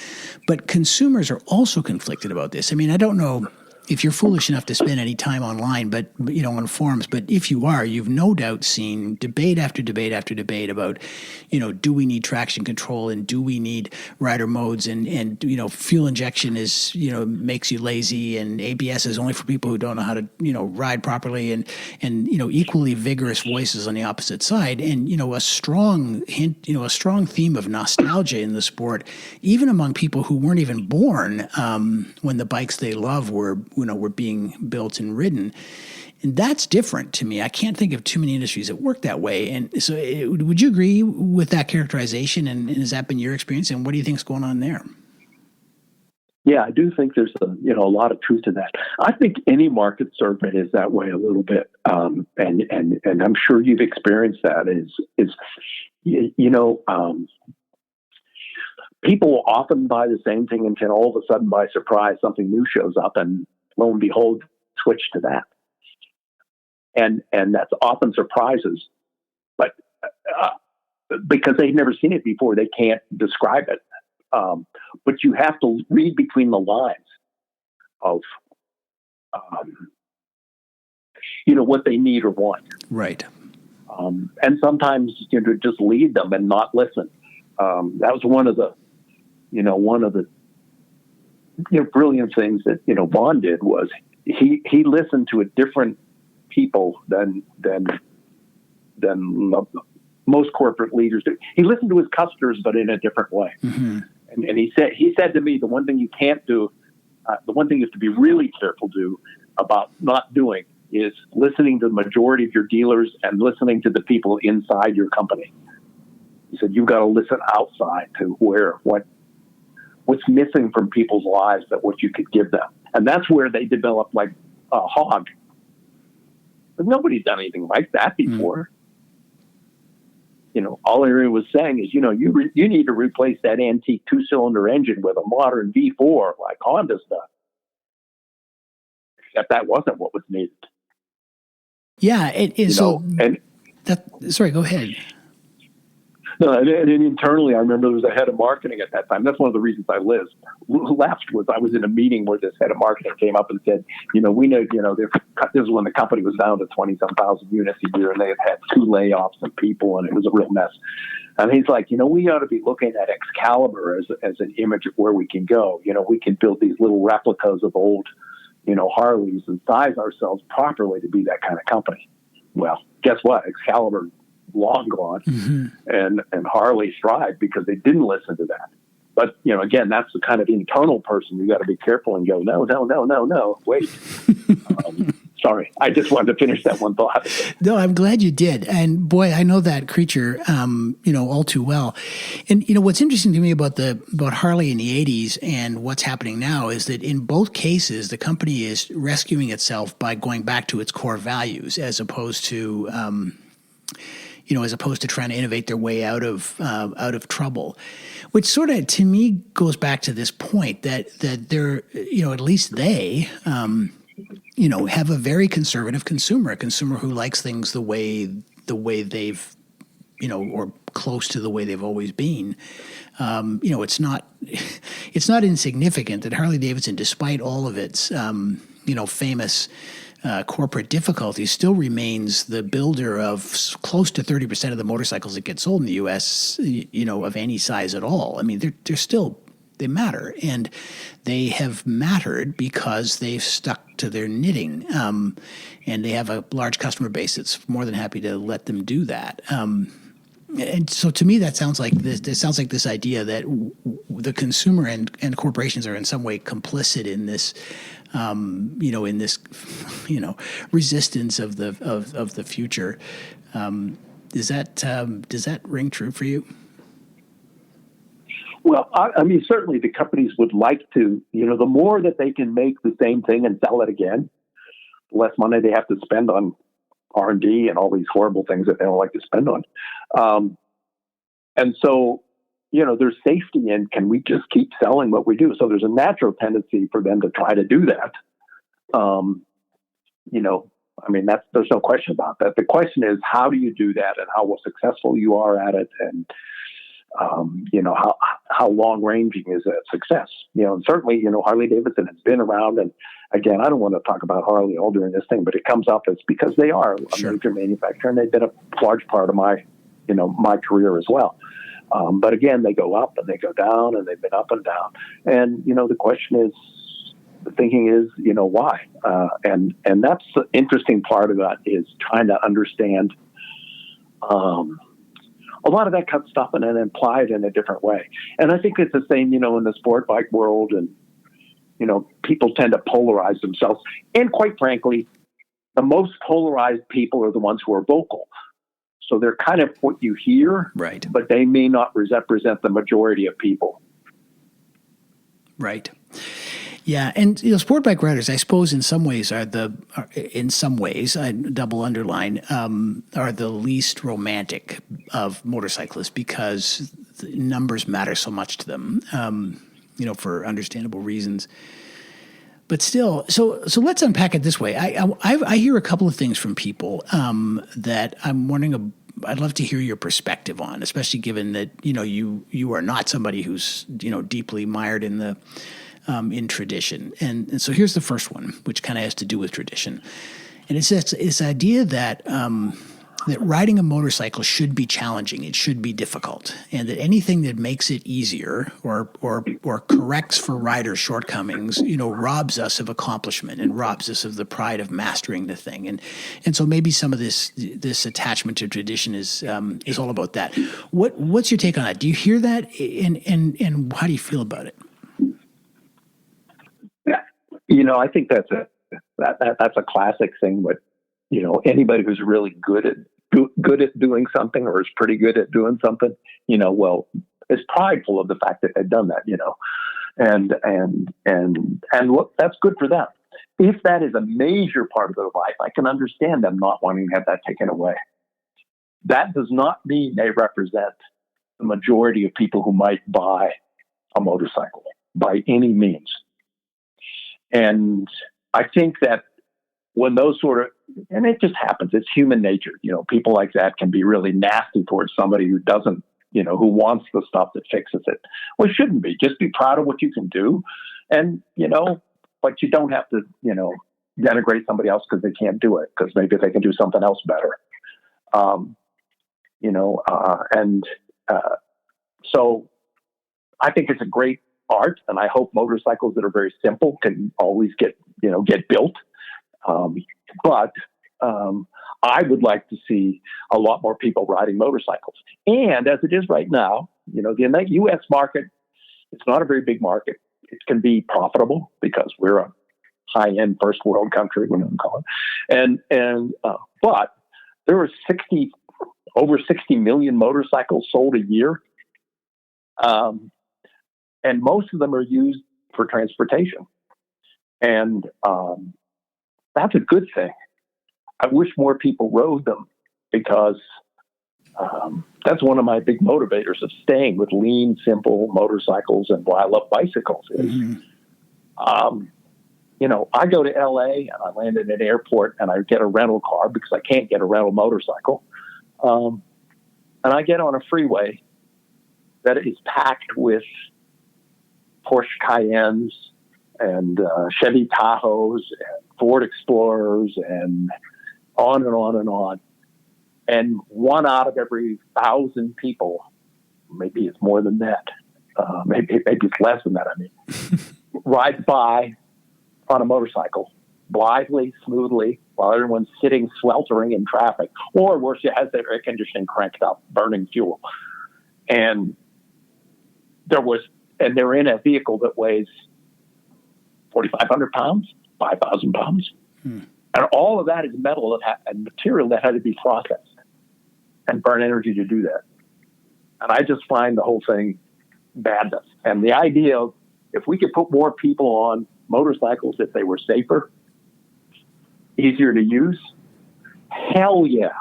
but consumers are also conflicted about this. I mean, I don't know if you're foolish enough to spend any time online, but on forums, but if you are, you've no doubt seen debate after debate after debate about, do we need traction control, and do we need rider modes, and fuel injection is, makes you lazy, and ABS is only for people who don't know how to, ride properly, and equally vigorous voices on the opposite side, and a strong theme of nostalgia in the sport, even among people who weren't even born when the bikes they love were being built and ridden. And that's different to me. I can't think of too many industries that work that way. And so would you agree with that characterization? And has that been your experience? And what do you think is going on there? Yeah, I do think there's a lot of truth to that. I think any market survey is that way a little bit. And I'm sure you've experienced that people will often buy the same thing and can all of a sudden, by surprise, something new shows up, and lo and behold, switch to that. And that's often surprises. But because they've never seen it before, they can't describe it. But you have to read between the lines of, what they need or want. Right. And sometimes, just lead them and not listen. That was one of the brilliant things that, Bond did was he listened to a different people than most corporate leaders do. He listened to his customers, but in a different way. Mm-hmm. And he said to me, the one thing you can't do, the one thing you have to be really careful about not doing is listening to the majority of your dealers and listening to the people inside your company. He said, you've got to listen outside to what's missing from people's lives that what you could give them. And that's where they developed like Hog. But nobody's done anything like that before. All Erik was saying is, you need to replace that antique 2-cylinder engine with a modern V4 like Honda's done. Except that wasn't what was needed. Yeah, sorry, go ahead. No, and internally, I remember there was a head of marketing at that time. That's one of the reasons I left was I was in a meeting where this head of marketing came up and said, we know, this is when the company was down to 20,000 units a year, and they had 2 layoffs and people, and it was a real mess. And he's like, we ought to be looking at Excalibur as an image of where we can go. We can build these little replicas of old, Harleys and size ourselves properly to be that kind of company. Well, guess what? Excalibur long gone, mm-hmm. and Harley thrived because they didn't listen to that. But again, that's the kind of internal person you got to be careful and go, no, wait. Sorry, I just wanted to finish that one thought. No, I'm glad you did. And boy, I know that creature, all too well. And what's interesting to me about Harley in the '80s and what's happening now is that in both cases, the company is rescuing itself by going back to its core values, as opposed to trying to innovate their way out of trouble, which sort of to me goes back to this point that they're, at least they, have a very conservative consumer, a consumer who likes things the way they've, or close to the way they've always been. It's not insignificant that Harley-Davidson, despite all of its, famous corporate difficulties, still remains the builder of close to 30% of the motorcycles that get sold in the U.S., of any size at all. I mean, they matter, and they have mattered because they've stuck to their knitting, and they have a large customer base that's more than happy to let them do that. And so, to me, that sounds like this. It sounds like this idea that the consumer and corporations are in some way complicit in this, in this, resistance of the future. Does that ring true for you? Well, I mean, certainly the companies would like to, the more that they can make the same thing and sell it again, the less money they have to spend on R&D and all these horrible things that they don't like to spend on. And so, there's safety in, can we just keep selling what we do? So there's a natural tendency for them to try to do that. There's no question about that. The question is, how do you do that and how successful you are at it? And, how long ranging is that success? And certainly, Harley-Davidson has been around. And again, I don't want to talk about Harley all during this thing, but it comes up as because they are a major manufacturer and they've been a large part of my career as well. But again, they go up and they go down and they've been up and down. And, the question is, the thinking is, why? And that's the interesting part of that is trying to understand, a lot of that cut stuff and then apply it in a different way. And I think it's the same, in the sport bike world. And, people tend to polarize themselves. And quite frankly, the most polarized people are the ones who are vocal. So they're kind of what you hear, right? But they may not represent the majority of people. Right. Yeah, and sport bike riders, I suppose, in some ways, I double underline, are the least romantic of motorcyclists because the numbers matter so much to them, for understandable reasons. But still, so let's unpack it this way. I hear a couple of things from people that I'm wondering I'd love to hear your perspective on, especially given that you are not somebody who's deeply mired in the in tradition. And so here's the first one, which kind of has to do with tradition, and it's this idea that that riding a motorcycle should be challenging. It should be difficult, and that anything that makes it easier or corrects for riders' shortcomings, robs us of accomplishment and robs us of the pride of mastering the thing. And so maybe some of this attachment to tradition is all about that. What's your take on that? Do you hear that, and how do you feel about it? Yeah, I think that's a classic thing. But anybody who's really good at doing something, or is pretty good at doing something, is prideful of the fact that they've done that, and look, that's good for them. If that is a major part of their life, I can understand them not wanting to have that taken away. That does not mean they represent the majority of people who might buy a motorcycle by any means. And I think that when those and it just happens, it's human nature. People like that can be really nasty towards somebody who doesn't, who wants the stuff that fixes it. Well, it shouldn't be. Just be proud of what you can do. And, but you don't have to, denigrate somebody else because they can't do it, because maybe they can do something else better. So I think it's a great art, and I hope motorcycles that are very simple can always get built. But I would like to see a lot more people riding motorcycles. And as it is right now, the U.S. market, it's not a very big market. It can be profitable because we're a high-end first world country, we don't call it. But there are over 60 million motorcycles sold a year. And most of them are used for transportation. And that's a good thing. I wish more people rode them, because that's one of my big motivators of staying with lean, simple motorcycles, and why I love bicycles is, I go to LA and I land at an airport and I get a rental car because I can't get a rental motorcycle. And I get on a freeway that is packed with Porsche Cayennes and Chevy Tahoes and Ford Explorers and on and on and on. And one out of every 1,000 people, maybe it's more than that, maybe it's less than that, rides by on a motorcycle, blithely, smoothly, while everyone's sitting sweltering in traffic, or worse, it has their air conditioning cranked up, burning fuel. And they're in a vehicle that weighs 4,500 pounds, 5,000 pounds. And all of that is metal and material that had to be processed and burn energy to do that. And I just find the whole thing madness. And the idea of, if we could put more people on motorcycles if they were safer, easier to use, hell yeah.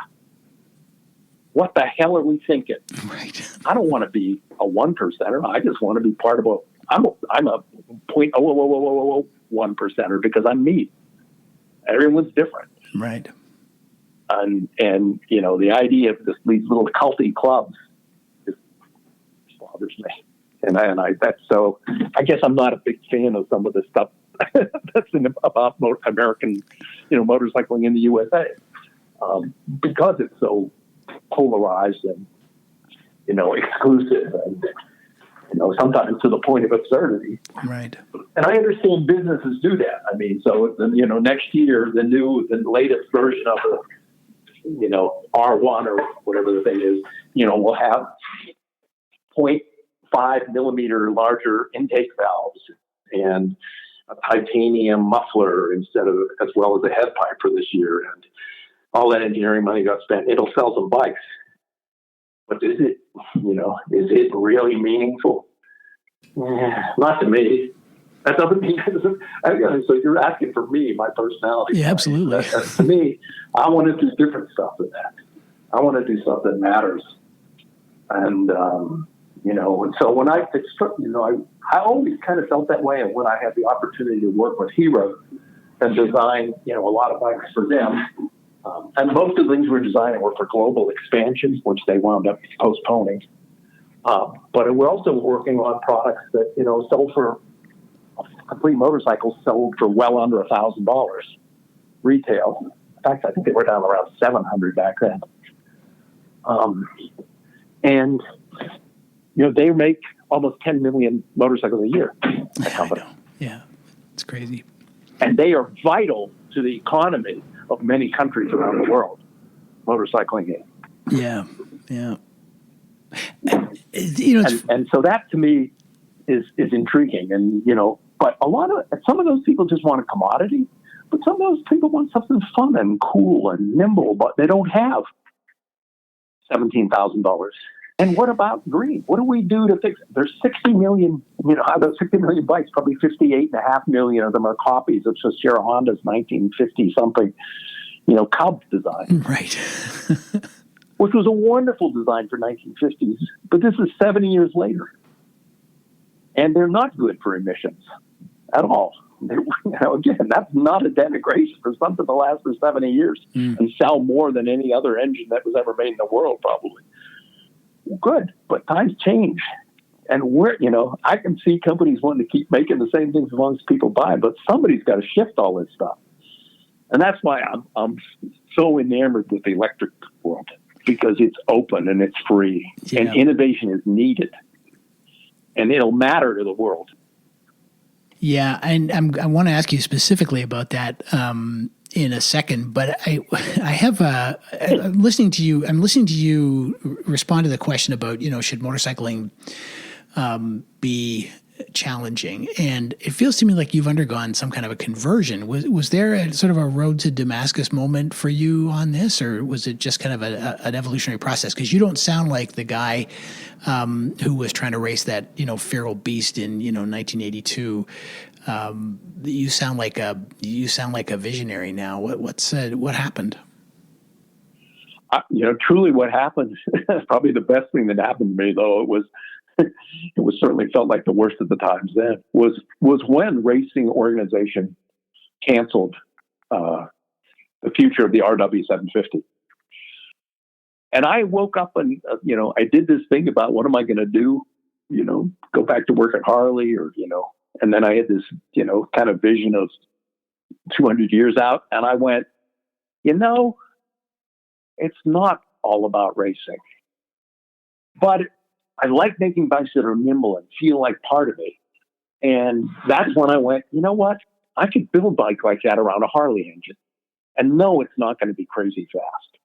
What the hell are we thinking? Right. I don't want to be a 1%er. I just want to be part of I'm a 0.00001%er because I'm me. Everyone's different. Right. And the idea of these little culty clubs just bothers me. And that's so. I guess I'm not a big fan of some of the stuff that's about American, motorcycling in the USA, because it's so polarized and exclusive and sometimes to the point of absurdity. Right. And I understand businesses do that. So next year the latest version of the R1 or whatever the thing is, will have 0.5 millimeter larger intake valves and a titanium muffler as well as a head pipe for this year, and all that engineering money got spent. It'll sell some bikes, but is it really meaningful? Not to me. That doesn't mean. So you're asking for me, my personality. Yeah, absolutely. To me, I want to do different stuff than that. I want to do stuff that matters, and and so when I always kind of felt that way, and when I had the opportunity to work with Hero and design, a lot of bikes for them, And most of the things we were designing were for global expansion, which they wound up postponing. But we're also working on products that, sold for complete motorcycles sold for well under $1,000 retail. In fact, I think they were down around 700 back then. And they make almost 10 million motorcycles a year. That company. I know. Yeah, it's crazy. And they are vital to the economy of many countries around the world. Motorcycling is. Yeah. And so that to me is intriguing. And but some of those people just want a commodity, but some of those people want something fun and cool and nimble, but they don't have $17,000. And what about green? What do we do to fix it? There's 60 million, out of 60 million bikes, probably 58.5 million of them are copies of Soshiro Honda's 1950 something, Cub design. Right. Which was a wonderful design for 1950s, but this is 70 years later. And they're not good for emissions at all. Again, that's not a denigration for something to last for 70 years and sell more than any other engine that was ever made in the world, probably. Good, but times change. And I can see companies wanting to keep making the same things as long as people buy, but somebody's got to shift all this stuff. And that's why I'm so enamored with the electric world, because it's open and it's free, and innovation is needed, and it'll matter to the world. Yeah, and I want to ask you specifically about that in a second, but I'm listening to you respond to the question about, should motorcycling be challenging? And it feels to me like you've undergone some kind of a conversion. Was there a sort of a road to Damascus moment for you on this, or was it just kind of an evolutionary process? Because you don't sound like the guy who was trying to race that, feral beast in, 1982. You sound like a visionary now. What happened? Truly what happened, probably the best thing that happened to me, though, it was certainly felt like the worst of the times then, was when racing organization canceled the future of the RW 750. And I woke up and, I did this thing about what am I going to do, go back to work at Harley or, and then I had this, kind of vision of 200 years out. And I went, it's not all about racing, but I like making bikes that are nimble and feel like part of it. And that's when I went, you know what? I could build a bike like that around a Harley engine. And no, it's not going to be crazy fast,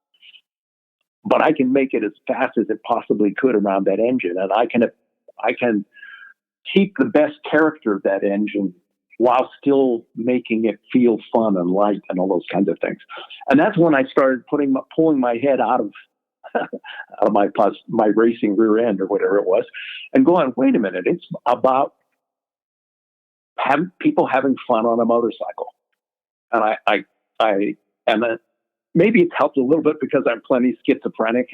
but I can make it as fast as it possibly could around that engine. And I can keep the best character of that engine while still making it feel fun and light and all those kinds of things. And that's when I started pulling my head out of my racing rear end or whatever it was, and going, wait a minute, it's about people having fun on a motorcycle. And maybe it's helped a little bit because I'm plenty schizophrenic,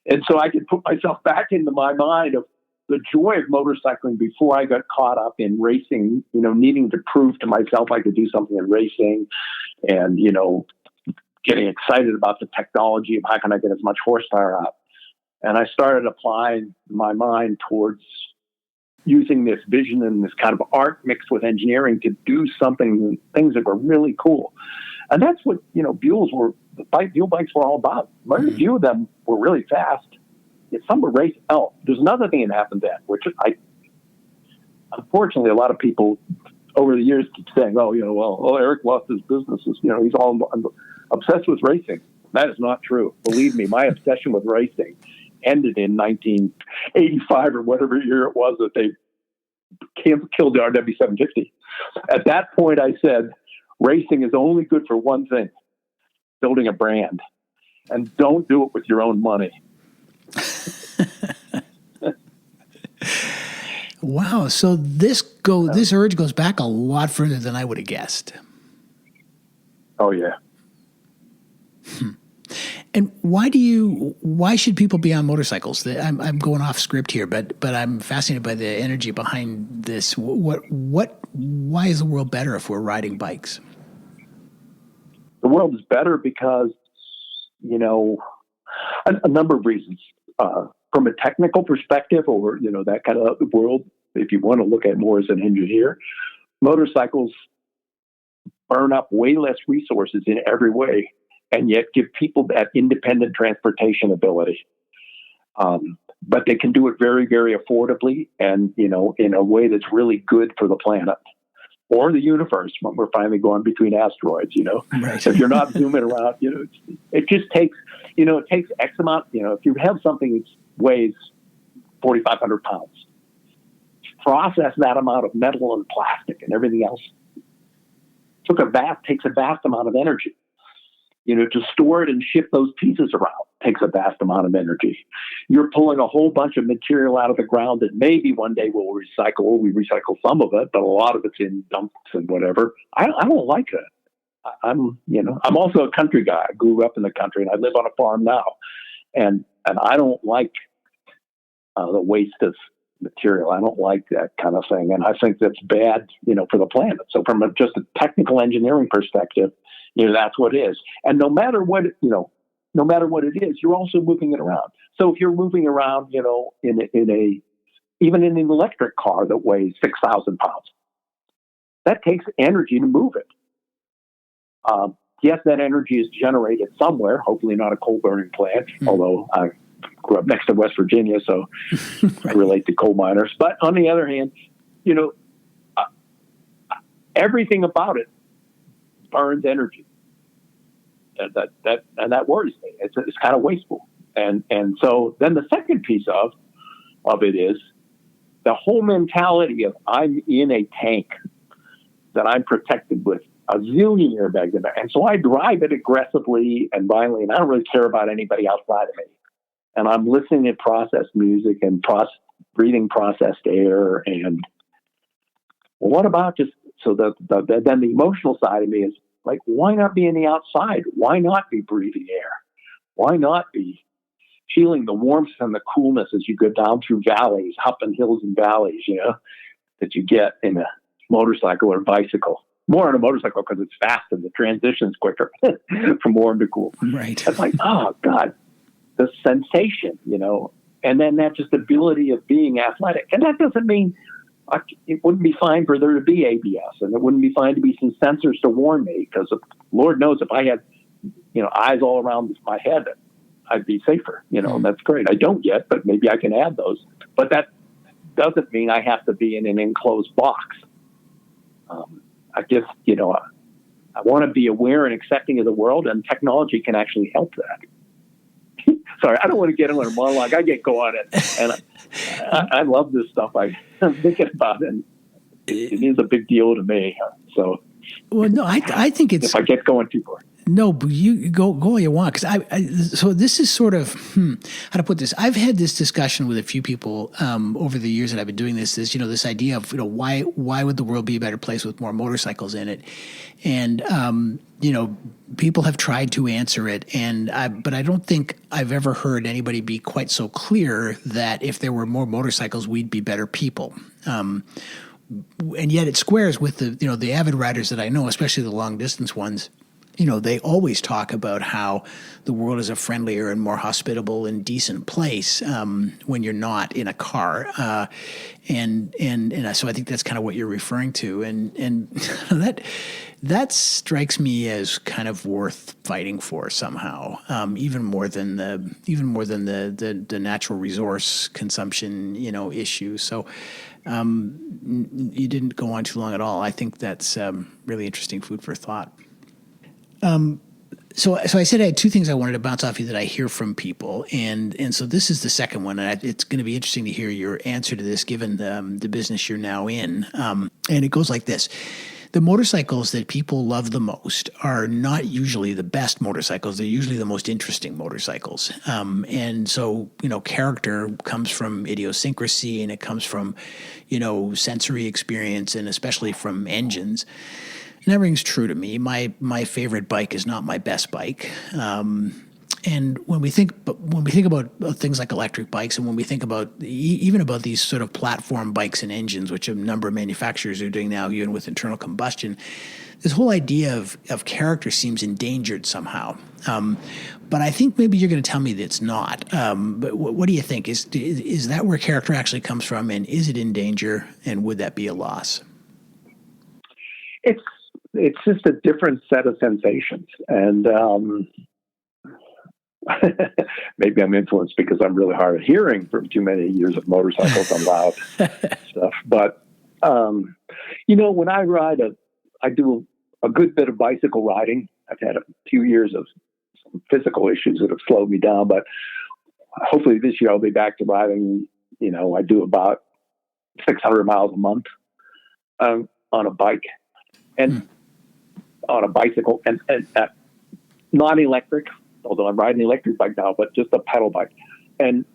and so I could put myself back into my mind of the joy of motorcycling before I got caught up in racing, needing to prove to myself I could do something in racing, and, getting excited about the technology of how can I get as much horsepower out. And I started applying my mind towards using this vision and this kind of art mixed with engineering to do things that were really cool. And that's what, Buell bikes were all about. A few of them were really fast. Some were racing. Oh, there's another thing that happened then, which unfortunately, a lot of people over the years keep saying, Erik lost his business. He's all obsessed with racing. That is not true. Believe me, my obsession with racing ended in 1985 or whatever year it was that they killed the RW 750. At that point, I said, racing is only good for one thing, building a brand. And don't do it with your own money. Wow. So this urge goes back a lot further than I would have guessed. Oh, yeah. And why should people be on motorcycles? I'm going off script here, but I'm fascinated by the energy behind this. Why is the world better if we're riding bikes? The world is better because, a number of reasons. From a technical perspective, or, that kind of world, if you want to look at more as an engineer, motorcycles burn up way less resources in every way, and yet give people that independent transportation ability. But they can do it very, very affordably and, in a way that's really good for the planet or the universe when we're finally going between asteroids, Right. If you're not zooming around, it just takes, it takes X amount, if you have something that weighs 4,500 pounds, process that amount of metal and plastic and everything else takes a vast amount of energy. To store it and ship those pieces around takes a vast amount of energy. You're pulling a whole bunch of material out of the ground that maybe one day we'll recycle. We recycle some of it, but a lot of it's in dumps and whatever. I don't like it. I'm also a country guy. I grew up in the country and I live on a farm now. And I don't like the waste of material. I don't like that kind of thing. And I think that's bad, for the planet. So from just a technical engineering perspective, that's what it is. And no matter what it is, you're also moving it around. So if you're moving around, even in an electric car that weighs 6,000 pounds, that takes energy to move it. Yes, that energy is generated somewhere, hopefully not a coal burning plant, although I grew up next to West Virginia, so I relate to coal miners. But on the other hand, everything about it burns energy. And that worries me. It's kind of wasteful. And so then the second piece of it is the whole mentality of I'm in a tank that I'm protected with a zillion airbags in there. And so I drive it aggressively and violently, and I don't really care about anybody outside of me. And I'm listening to processed music and breathing processed air. And what about then the emotional side of me is like, why not be in the outside? Why not be breathing air? Why not be feeling the warmth and the coolness as you go down through valleys, hopping hills and valleys, that you get in a motorcycle or bicycle? More on a motorcycle because it's fast and the transition's quicker from warm to cool. Right. It's like, oh God, the sensation, and then that just ability of being athletic. And that doesn't mean it wouldn't be fine for there to be ABS, and it wouldn't be fine to be some sensors to warn me, because Lord knows if I had, eyes all around my head, I'd be safer, and that's great. I don't yet, but maybe I can add those. But that doesn't mean I have to be in an enclosed box. I just, I want to be aware and accepting of the world, and technology can actually help that. Sorry, I don't want to get into a monologue. I get go on it, and I love this stuff. I'm thinking about it, and it is a big deal to me. So, well, no, I think it's. If I get going too far. No, but you go all you want, because so this is sort of how to put this. I've had this discussion with a few people over the years that I've been doing this. This idea of why would the world be a better place with more motorcycles in it, and people have tried to answer it, but I don't think I've ever heard anybody be quite so clear that if there were more motorcycles, we'd be better people. And yet it squares with the avid riders that I know, especially the long distance ones. They always talk about how the world is a friendlier and more hospitable and decent place when you're not in a car, and so I think that's kind of what you're referring to, and that strikes me as kind of worth fighting for somehow, even more than the natural resource consumption issue. So you didn't go on too long at all. I think that's really interesting food for thought. So I said I had two things I wanted to bounce off you that I hear from people, and so this is the second one, and it's going to be interesting to hear your answer to this, given the business you're now in. And it goes like this: the motorcycles that people love the most are not usually the best motorcycles; they're usually the most interesting motorcycles. And so character comes from idiosyncrasy, and it comes from sensory experience, and especially from engines. And that rings true to me. My favorite bike is not my best bike. and when we think about things like electric bikes, and when we think about even about these sort of platform bikes and engines, which a number of manufacturers are doing now, even with internal combustion, this whole idea of character seems endangered somehow. But I think maybe you're going to tell me that it's not. But what do you think? Is that where character actually comes from, and is it in danger, and would that be a loss? It's just a different set of sensations, and maybe I'm influenced because I'm really hard of hearing from too many years of motorcycles and loud stuff. But when I ride, I do a good bit of bicycle riding. I've had a few years of some physical issues that have slowed me down, but hopefully this year I'll be back to riding. I do about 600 miles a month on a bike. And on a bicycle and non-electric, although I'm riding an electric bike now, but just a pedal bike. And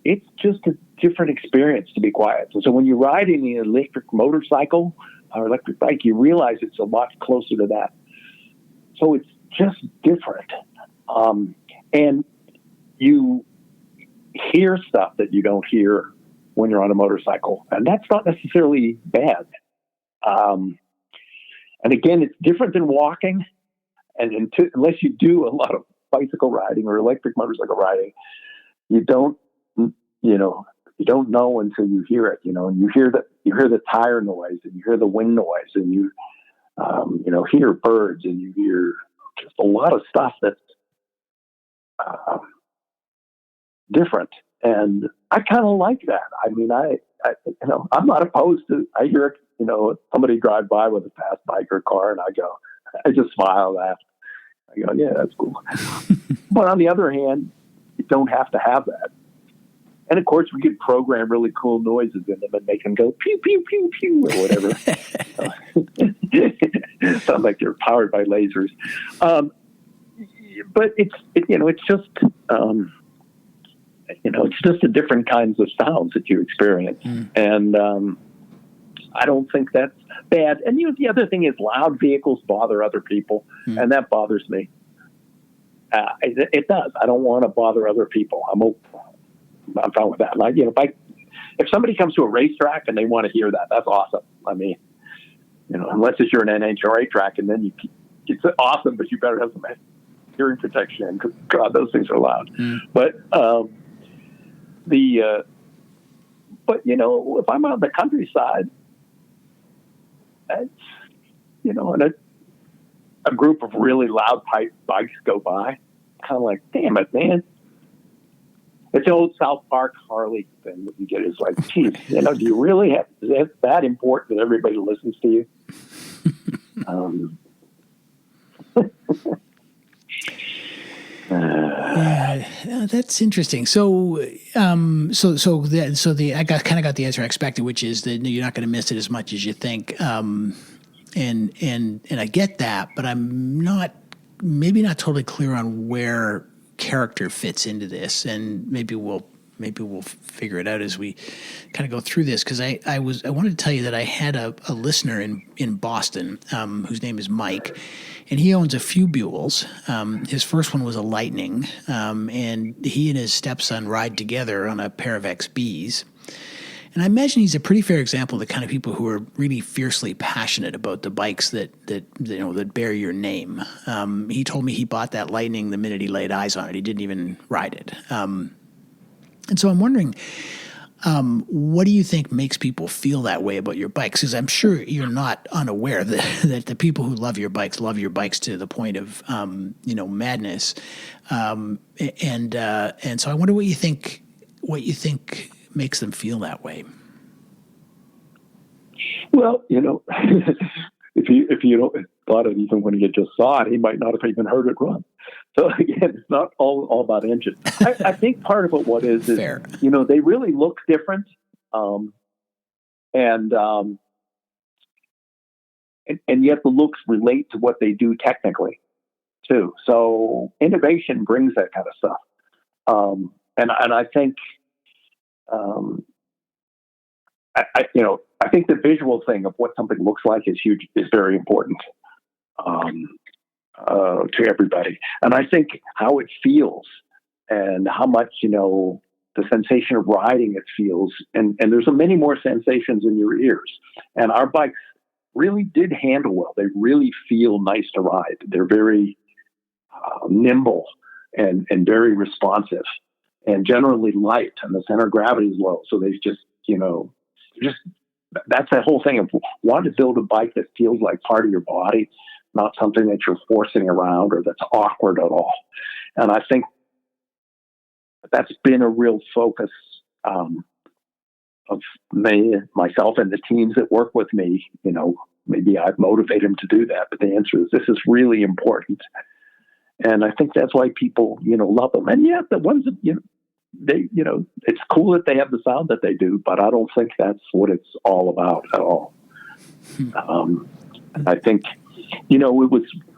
it's just a different experience to be quiet. And so when you're riding an electric motorcycle or electric bike, you realize it's a lot closer to that. So it's just different. And you hear stuff that you don't hear when you're on a motorcycle. And that's not necessarily bad. And again, it's different than walking. And unless you do a lot of bicycle riding or electric motorcycle riding, you don't know until you hear it, and you hear the tire noise, and you hear the wind noise, and you hear birds, and you hear just a lot of stuff that's different. And I kind of like that. I mean, I'm not opposed to, I hear, somebody drive by with a fast bike or car, and I just smile, laugh. I go, yeah, that's cool. But on the other hand, you don't have to have that. And of course, we could program really cool noises in them and make them go pew, pew, pew, pew, or whatever. Sounds like they're powered by lasers. But it's just, it's just the different kinds of sounds that you experience. And I don't think that's bad. And the other thing is loud vehicles bother other people, and that bothers me. It does. I don't want to bother other people. I'm fine with that. Like, if somebody comes to a racetrack and they want to hear that, that's awesome. I mean, unless it's you're an NHRA track, and then it's awesome, but you better have some hearing protection. Because God, those things are loud. But if I'm on the countryside, and a group of really loud pipe bikes go by, kind of like, damn it, man. It's the old South Park Harley thing that you get. It's like, geez, do you really have, is it that important that everybody listens to you? Yeah, that's interesting. So, I kind of got the answer I expected, which is that you're not going to miss it as much as you think. And I get that, but I'm maybe not totally clear on where character fits into this, and maybe we'll figure it out as we kind of go through this. Because I wanted to tell you that I had a listener in Boston whose name is Mike, and he owns a few Buells. His first one was a Lightning, and he and his stepson ride together on a pair of XBs. And I imagine he's a pretty fair example of the kind of people who are really fiercely passionate about the bikes that bear your name. He told me he bought that Lightning the minute he laid eyes on it. He didn't even ride it. And so I'm wondering, what do you think makes people feel that way about your bikes? Because I'm sure you're not unaware that the people who love your bikes to the point of madness. And so I wonder what you think makes them feel that way. Well, if you don't thought it even when you just saw it, he might not have even heard it run. So again, it's not all about engine. I think part of it, what is fair. They really look different, and yet the looks relate to what they do technically too. So innovation brings that kind of stuff, and I think. I think the visual thing of what something looks like is huge, is very important. to everybody. And I think how it feels and how much, the sensation of riding it feels. And there's many more sensations in your ears. And our bikes really did handle well. They really feel nice to ride. They're very nimble and very responsive and generally light, and the center of gravity is low. So they just, that's that whole thing of wanting to build a bike that feels like part of your body, not something that you're forcing around or that's awkward at all. And I think that's been a real focus of myself and the teams that work with me. Maybe I've motivated them to do that, but the answer is this is really important. And I think that's why people, love them. And yeah, the ones that, it's cool that they have the sound that they do, but I don't think that's what it's all about at all. I think,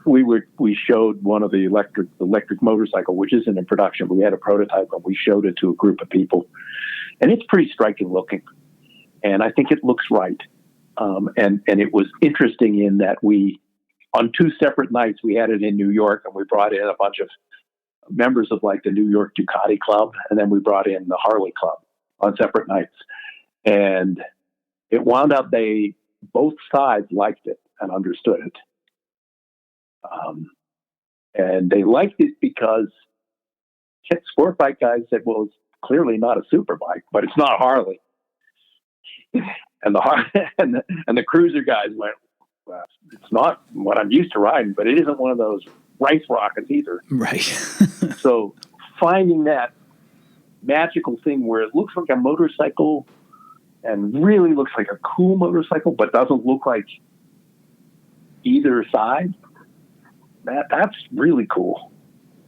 we showed one of the electric motorcycle, which isn't in production. We had a prototype and we showed it to a group of people, and it's pretty striking looking. And I think it looks right. And it was interesting in that on 2 separate nights, we had it in New York, and we brought in a bunch of members of like the New York Ducati Club, and then we brought in the Harley Club on separate nights. And it wound up both sides liked it and understood it. And they liked it because sport bike guys said, well, it's clearly not a super bike, but it's not Harley. And the cruiser guys went, well, it's not what I'm used to riding, but it isn't one of those race rockets either. Right. So finding that magical thing where it looks like a motorcycle and really looks like a cool motorcycle, but doesn't look like either side, that's really cool.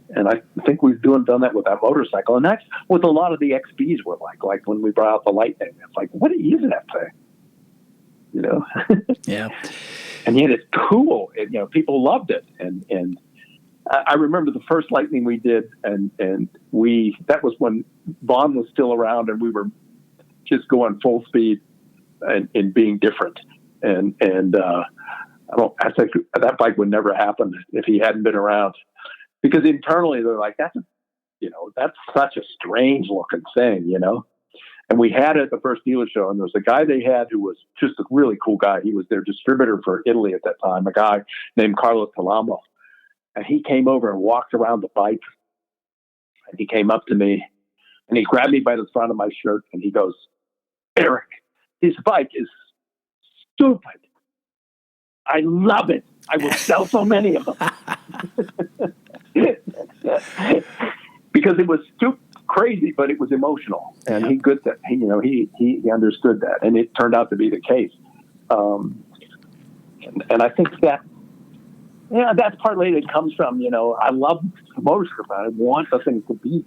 And I think we've done that with that motorcycle. And that's what a lot of the XBs were like when we brought out the Lightning. It's like, what is that thing? Yeah. And yet it's cool. And, people loved it. And I remember the first Lightning we did, and that was when Vaughn was still around, and we were just going full speed and being different. And I think that bike would never happen if he hadn't been around, because internally they're like, that's such a strange looking thing, And we had it at the first dealer show, and there was a guy they had who was just a really cool guy. He was their distributor for Italy at that time, a guy named Carlos Palamo. And he came over and walked around the bike, and he came up to me, and he grabbed me by the front of my shirt, and he goes, Erik, this bike is stupid. I love it. I will sell so many of them. Because it was crazy, but it was emotional, and he understood that, and it turned out to be the case. And I think that, that's partly it comes from, I love motorcycles. I want the things to be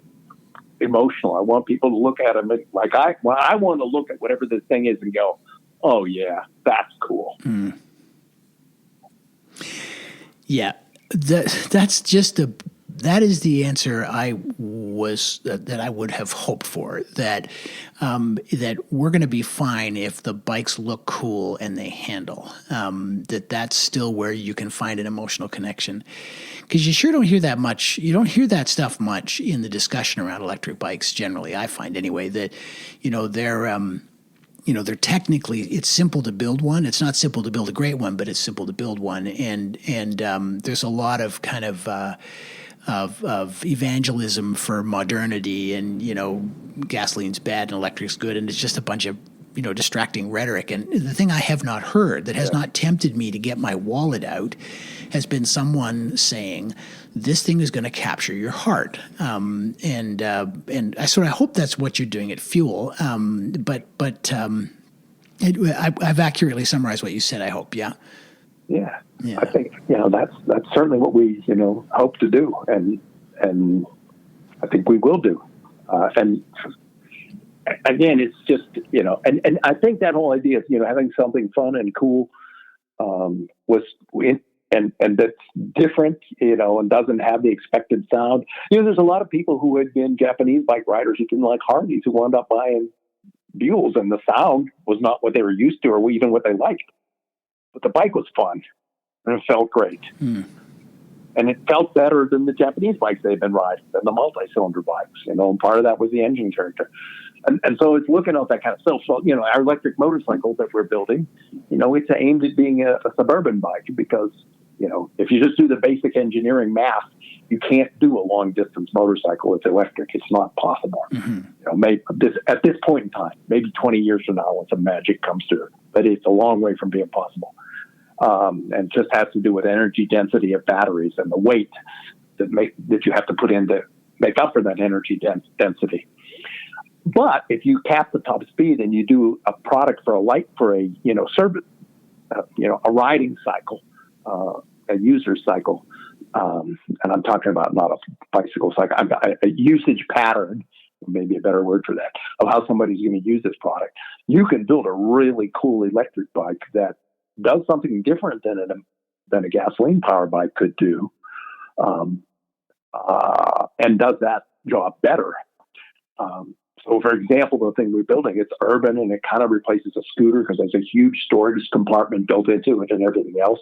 emotional. I want people to look at them like I want to look at whatever this thing is and go, oh yeah, that's cool. Mm. Yeah, that is the answer that I would have hoped for. That we're going to be fine if the bikes look cool and they handle. That's still where you can find an emotional connection, because you sure don't hear that much. You don't hear that stuff much in the discussion around electric bikes. Generally, I find anyway that they're technically, it's simple to build one. It's not simple to build a great one, but it's simple to build one. And there's a lot of kind of evangelism for modernity, and gasoline's bad and electric's good, and it's just a bunch of distracting rhetoric. And the thing I have not heard that has not tempted me to get my wallet out has been someone saying, this thing is going to capture your heart. And I hope that's what you're doing at Fuel. But I've accurately summarized what you said, I hope. Yeah. Yeah. I think, that's certainly what we, hope to do. And I think we will do. And again, it's just, and I think that whole idea of, having something fun and cool, and that's different, and doesn't have the expected sound. There's a lot of people who had been Japanese bike riders who didn't like Harleys who wound up buying Buells, and the sound was not what they were used to or even what they liked. But the bike was fun, and it felt great. Mm. And it felt better than the Japanese bikes they've been riding, than the multi-cylinder bikes, and part of that was the engine character. And so it's looking at that kind of stuff. So, our electric motorcycle that we're building, it's aimed at being a suburban bike because, if you just do the basic engineering math, you can't do a long distance motorcycle with electric. It's not possible. Mm-hmm. Maybe at this point in time, maybe 20 years from now, when some magic comes through, but it's a long way from being possible. And just has to do with energy density of batteries and the weight that you have to put in to make up for that energy density. But if you cap the top speed and you do a product for a riding cycle, a user cycle, and I'm talking about not a bicycle cycle, a usage pattern, maybe a better word for that, of how somebody's going to use this product, you can build a really cool electric bike that does something different than a gasoline powered bike could do, and does that job better. So, for example, the thing we're building, it's urban and it kind of replaces a scooter because there's a huge storage compartment built into it and everything else.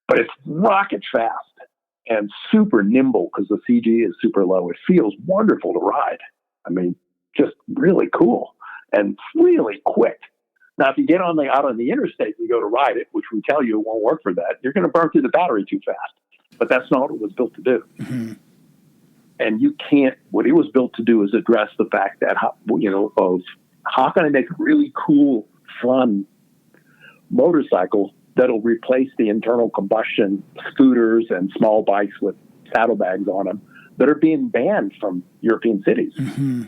But it's rocket fast and super nimble because the CG is super low. It feels wonderful to ride. I mean, just really cool and really quick. Now, if you get out on the interstate and you go to ride it, which we tell you it won't work for that, you're going to burn through the battery too fast. But that's not what it was built to do. Mm-hmm. And what it was built to do is address the fact that, of how can I make a really cool, fun motorcycle that'll replace the internal combustion scooters and small bikes with saddlebags on them that are being banned from European cities. Mm-hmm.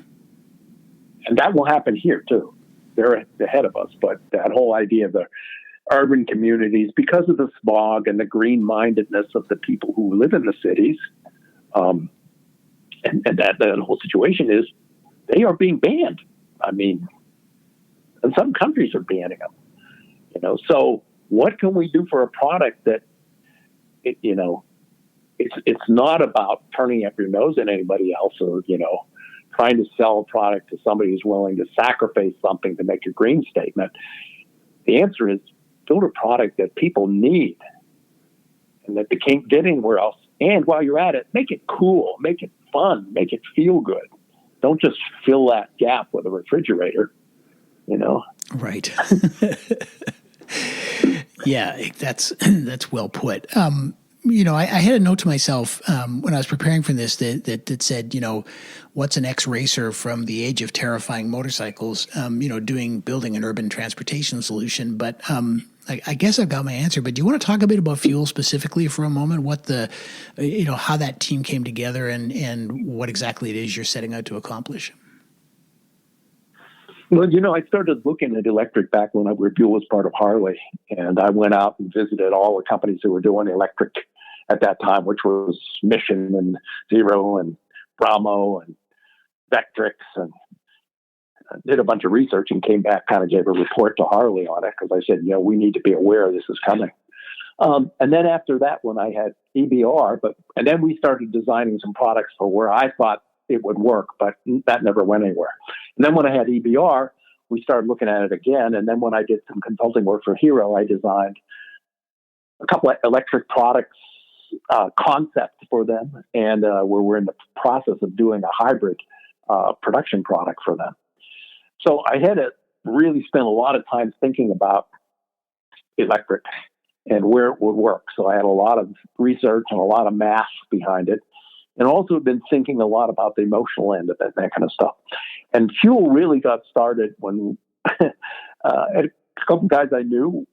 And that will happen here too. They're ahead of us, but that whole idea of the urban communities, because of the smog and the green-mindedness of the people who live in the cities, and that whole situation is they are being banned. I mean, and some countries are banning them. So what can we do for a product that, it's not about turning up your nose at anybody else or, trying to sell a product to somebody who's willing to sacrifice something to make a green statement. The answer is build a product that people need and that they can't get anywhere else. And while you're at it, make it cool, make it fun, make it feel good. Don't just fill that gap with a refrigerator, Right. Yeah, that's well put. I had a note to myself when I was preparing for this that said, what's an ex-racer from the age of terrifying motorcycles, building an urban transportation solution. But I guess I've got my answer. But do you want to talk a bit about Fuel specifically for a moment? What how that team came together and what exactly it is you're setting out to accomplish? Well, I started looking at electric back when Fuel was part of Harley, and I went out and visited all the companies who were doing electric at that time, which was Mission and Zero and Bramo and Vectrix, and did a bunch of research and came back, kind of gave a report to Harley on it because I said, we need to be aware this is coming. And then after that, when I had EBR, and then we started designing some products for where I thought it would work, but that never went anywhere. And then when I had EBR, we started looking at it again. And then when I did some consulting work for Hero, I designed a couple of electric products concepts for them. And we're in the process of doing a hybrid production product for them. So I had to really spend a lot of time thinking about electric and where it would work. So I had a lot of research and a lot of math behind it. And also been thinking a lot about the emotional end of it, that kind of stuff. And Fuel really got started when a couple guys I knew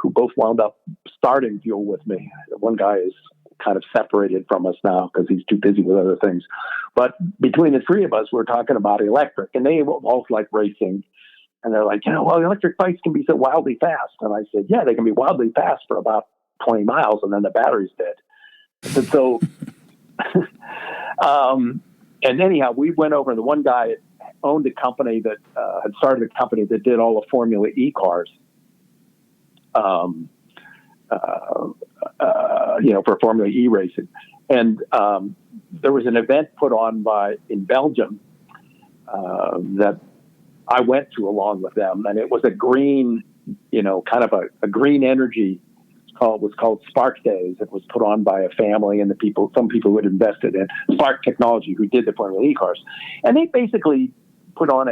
who both wound up starting Fuel with me. One guy is kind of separated from us now because he's too busy with other things. But between the three of us, we're talking about electric. And they both like racing. And they're like, electric bikes can be so wildly fast. And I said, yeah, they can be wildly fast for about 20 miles, and then the battery's dead. And so... and anyhow, we went over, and the one guy owned a company that had started a company that did all the Formula E cars, for Formula E racing. And there was an event put on in Belgium that I went to along with them, and it was a green, kind of a green energy was called Spark Days. It was put on by a family and some people who had invested in Spark Technology, who did the Formula E cars. And they basically put on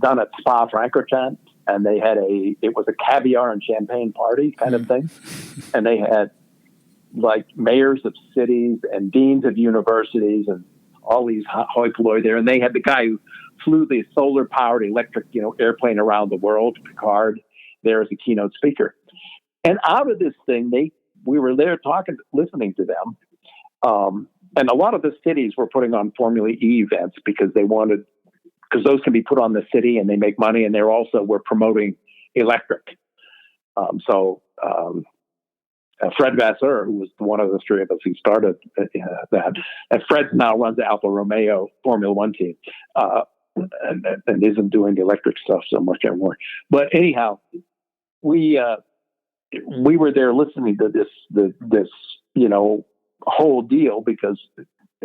done at Spa-Francorchamps, and it was a caviar and champagne party kind of thing. And they had like mayors of cities and deans of universities and all these hoi polloi there. And they had the guy who flew the solar powered electric, airplane around the world, Picard, there as a keynote speaker. And out of this thing, we were there listening to them. And a lot of the cities were putting on Formula E events because those can be put on the city and they make money, and were promoting electric. Fred Vasseur, who was one of the three of us who started that, and Fred now runs the Alfa Romeo Formula One team, and isn't doing the electric stuff so much anymore. But anyhow, we were there listening to this whole deal because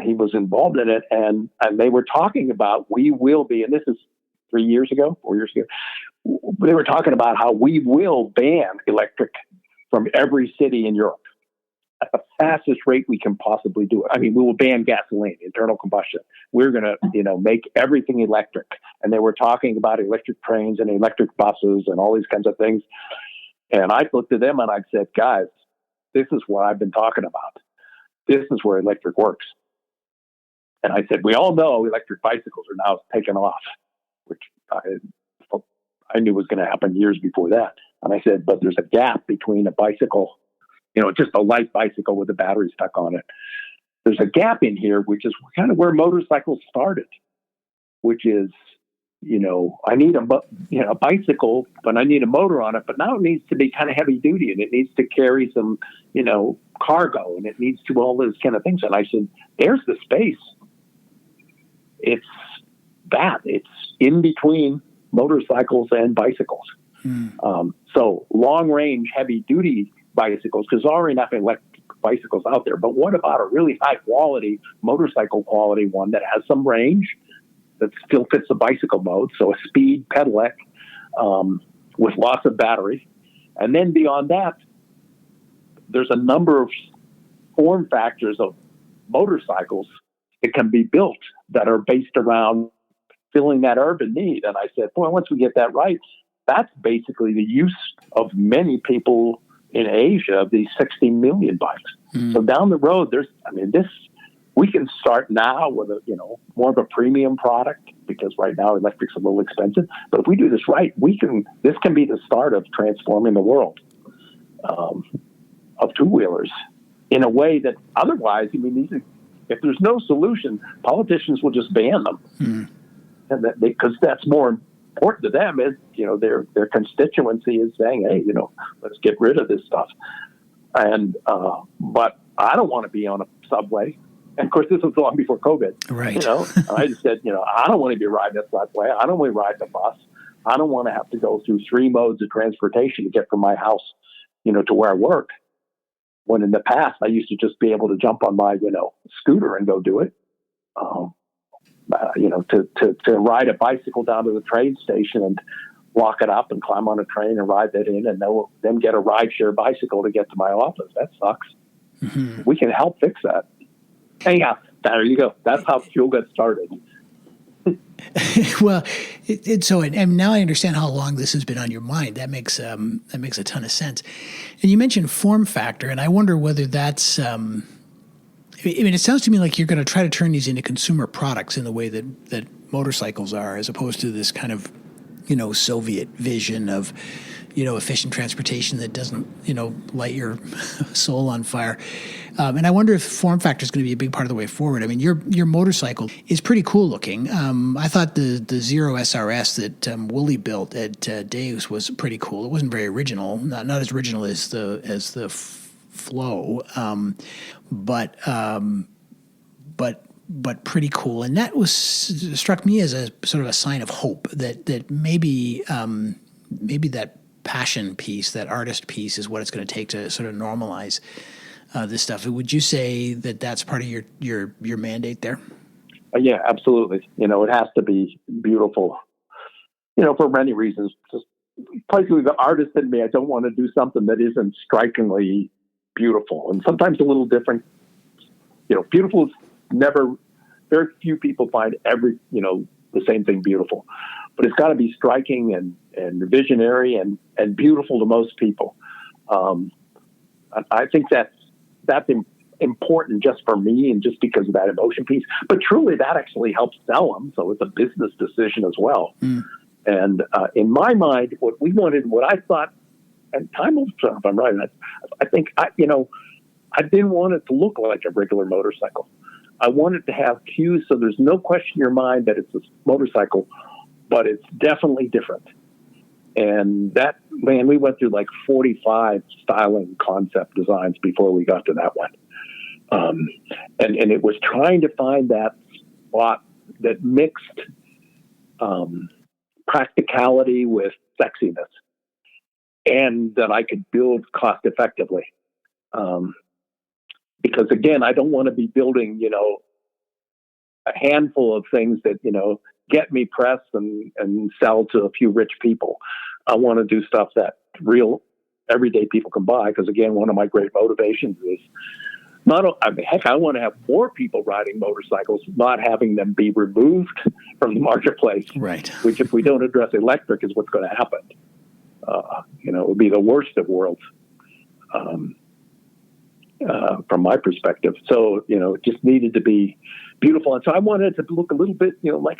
he was involved in it, and they were talking about we will be, and this is 4 years ago, they were talking about how we will ban electric from every city in Europe at the fastest rate we can possibly do it. I mean, we will ban gasoline, internal combustion. We're going to, make everything electric. And they were talking about electric trains and electric buses and all these kinds of things. And I looked at them and I said, guys, this is what I've been talking about. This is where electric works. And I said, we all know electric bicycles are now taking off, which I knew was going to happen years before that. And I said, but there's a gap between a bicycle, just a light bicycle with a battery stuck on it. There's a gap in here, which is kind of where motorcycles started, which is, I need a bicycle, but I need a motor on it. But now it needs to be kind of heavy duty, and it needs to carry some, cargo, and it needs to all those kind of things. And I said, there's the space. It's in between motorcycles and bicycles. So long range, heavy duty bicycles, because there are already enough electric bicycles out there. But what about a really high quality motorcycle quality one that has some range that still fits the bicycle mode? So a speed pedelec with lots of battery. And then beyond that, there's a number of form factors of motorcycles that can be built that are based around filling that urban need. And I said, boy, once we get that right, that's basically the use of many people in Asia of these 60 million bikes. So down the road, we can start now with more of a premium product, because right now electric's a little expensive. But if we do this right, this can be the start of transforming the world of two-wheelers in a way that otherwise, if there's no solution, politicians will just ban them. And because that's more important to them, is their constituency is saying, hey, let's get rid of this stuff. And but I don't want to be on a subway. And of course, this was long before COVID. Right. I just said, I don't want to be riding a subway. I don't want to ride the bus. I don't want to have to go through 3 modes of transportation to get from my house, to where I work. When in the past, I used to just be able to jump on my, scooter and go do it. To ride a bicycle down to the train station and lock it up and climb on a train and ride that in, and then get a rideshare bicycle to get to my office. That sucks. We can help fix that. Anyhow, there you go. That's how Fuel got started. Well, and now I understand how long this has been on your mind. That makes a ton of sense. And you mentioned form factor, and I wonder whether that's. It sounds to me like you're going to try to turn these into consumer products in the way that motorcycles are, as opposed to this kind of, Soviet vision of, efficient transportation that doesn't, light your soul on fire. And I wonder if form factor is going to be a big part of the way forward. I mean, your motorcycle is pretty cool looking. I thought the Zero SRS that Wooly built at Deus was pretty cool. It wasn't very original, not as original as the Flow, but pretty cool. And that struck me as a sort of a sign of hope that maybe that passion piece, that artist piece, is what it's going to take to sort of normalize this stuff. Would you say that that's part of your mandate there? Yeah, absolutely. It has to be beautiful, for many reasons. Just basically the artist in me, I don't want to do something that isn't strikingly beautiful, and sometimes a little different. Beautiful is never. Very few people find the same thing beautiful, but it's got to be striking and visionary and beautiful to most people. I think that's important just for me and just because of that emotion piece. But truly, that actually helps sell them, so it's a business decision as well. And in my mind, what I thought, and time will tell if I'm right. I think I didn't want it to look like a regular motorcycle. I want it to have cues, so there's no question in your mind that it's a motorcycle, but it's definitely different. And we went through like 45 styling concept designs before we got to that one. And it was trying to find that spot that mixed practicality with sexiness, and that I could build cost effectively. Because again, I don't want to be building, a handful of things that, get me press and sell to a few rich people. I want to do stuff that real everyday people can buy. Because again, one of my great motivations is I want to have more people riding motorcycles, not having them be removed from the marketplace. Right. Which, if we don't address electric, is what's going to happen. It would be the worst of worlds. From my perspective. So, it just needed to be beautiful. And so I wanted it to look a little bit, like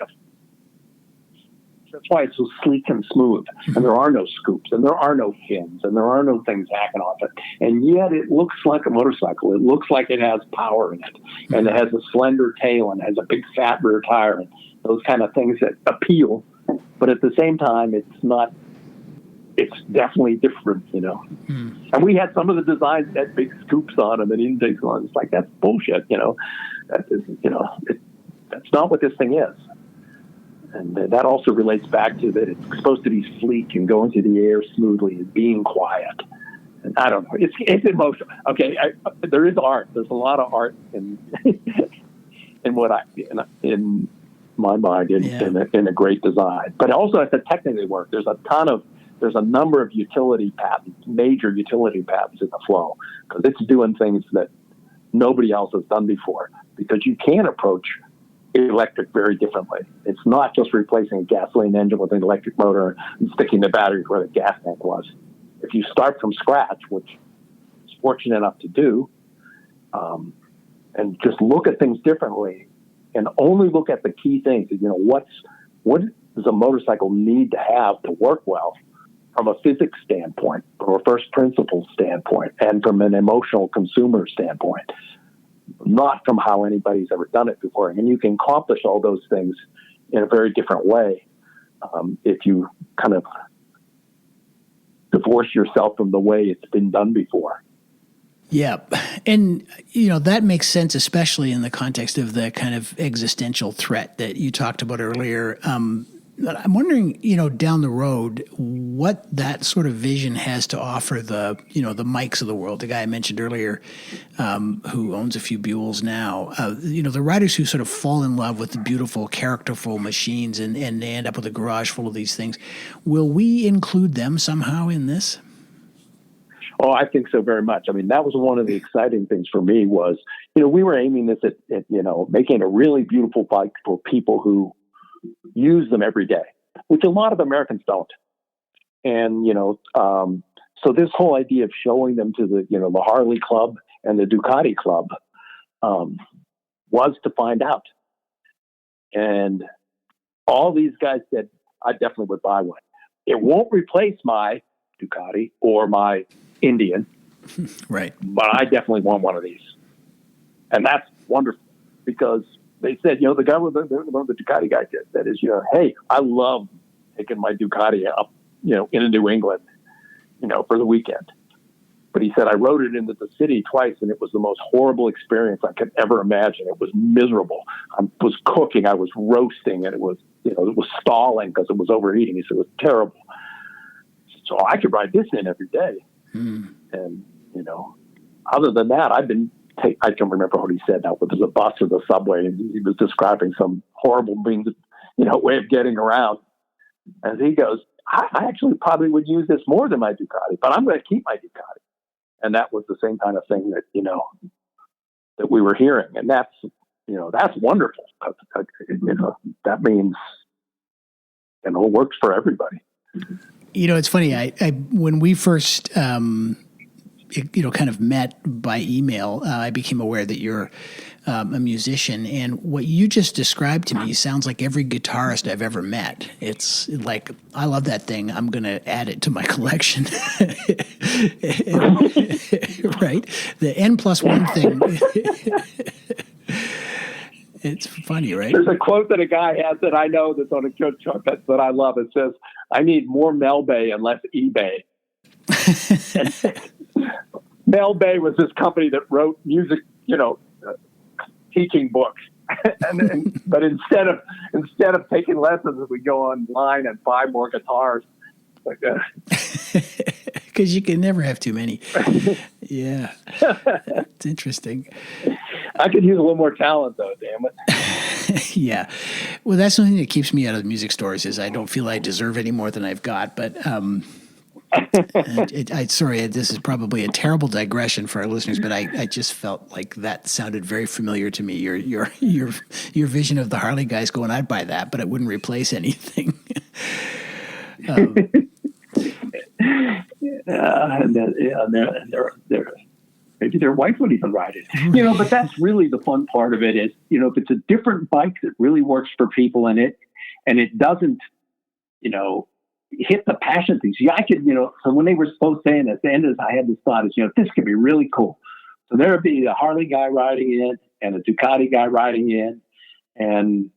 that's why it's so sleek and smooth. And there are no scoops, and there are no fins, and there are no things hacking off it. And yet it looks like a motorcycle. It looks like it has power in it. And it has a slender tail and has a big fat rear tire and those kind of things that appeal. But at the same time, it's definitely different, And we had some of the designs that had big scoops on them and intakes on. It's like, that's bullshit, that's not what this thing is. And that also relates back to that it's supposed to be sleek and going through the air smoothly and being quiet. And I don't know. It's emotional. Okay, there is art. There's a lot of art in my mind in a great design. But also, it's a technically work. There's a number of utility patents, major utility patents in the flow, because it's doing things that nobody else has done before, because you can approach electric very differently. It's not just replacing a gasoline engine with an electric motor and sticking the battery where the gas tank was. If you start from scratch, which is fortunate enough to do, and just look at things differently and only look at the key things, what does a motorcycle need to have to work well from a physics standpoint, from a first principles standpoint, and from an emotional consumer standpoint, not from how anybody's ever done it before. And you can accomplish all those things in a very different way if you kind of divorce yourself from the way it's been done before. Yeah. And, that makes sense, especially in the context of the kind of existential threat that you talked about earlier. But I'm wondering, down the road, what that sort of vision has to offer the Mikes of the world, the guy I mentioned earlier, who owns a few Buells now, the riders who sort of fall in love with the beautiful, characterful machines and they end up with a garage full of these things. Will we include them somehow in this? Oh, I think so very much. I mean, that was one of the exciting things for me was, we were aiming this at making a really beautiful bike for people who use them every day, which a lot of Americans don't. And, so this whole idea of showing them to the Harley Club and the Ducati Club was to find out. And all these guys said, I definitely would buy one. It won't replace my Ducati or my Indian. Right. But I definitely want one of these. And that's wonderful because they said, the guy with the Ducati guy said is, hey, I love taking my Ducati up, into New England, for the weekend. But he said, I rode it into the city twice and it was the most horrible experience I could ever imagine. It was miserable. I was cooking, I was roasting, and it was, it was stalling because it was overheating. He said, it was terrible. So I could ride this in every day. And, other than that, I can't remember what he said now, but there's a bus or the subway, and he was describing some horrible means, way of getting around. And he goes, I actually probably would use this more than my Ducati, but I'm going to keep my Ducati. And that was the same kind of thing that, that we were hearing. And that's wonderful. That means, it works for everybody. It's funny. I when we first, kind of met by email, I became aware that you're a musician, and what you just described to me sounds like every guitarist I've ever met. It's like, I love that thing. I'm going to add it to my collection. Right? The N+1 thing. It's funny, right? There's a quote that a guy has that I know that's on a good trumpet that I love. It says, "I need more Mel Bay and less eBay." Mel Bay was this company that wrote music, teaching books. But instead of taking lessons, we go online and buy more guitars. Like because you can never have too many. Yeah, it's interesting. I could use a little more talent, though. Damn it. Yeah, well, that's something that keeps me out of music stores. Is I don't feel I deserve any more than I've got. But sorry, this is probably a terrible digression for our listeners, but I just felt like that sounded very familiar to me. Your vision of the Harley guys going, I'd buy that, but it wouldn't replace anything. Maybe their wife would even ride it, but that's really the fun part of it is, if it's a different bike that really works for people and it doesn't, hit the passion things. Yeah, I could, so when they were both saying at the end of this, I had this thought is, this could be really cool. So there would be a Harley guy riding in and a Ducati guy riding in and,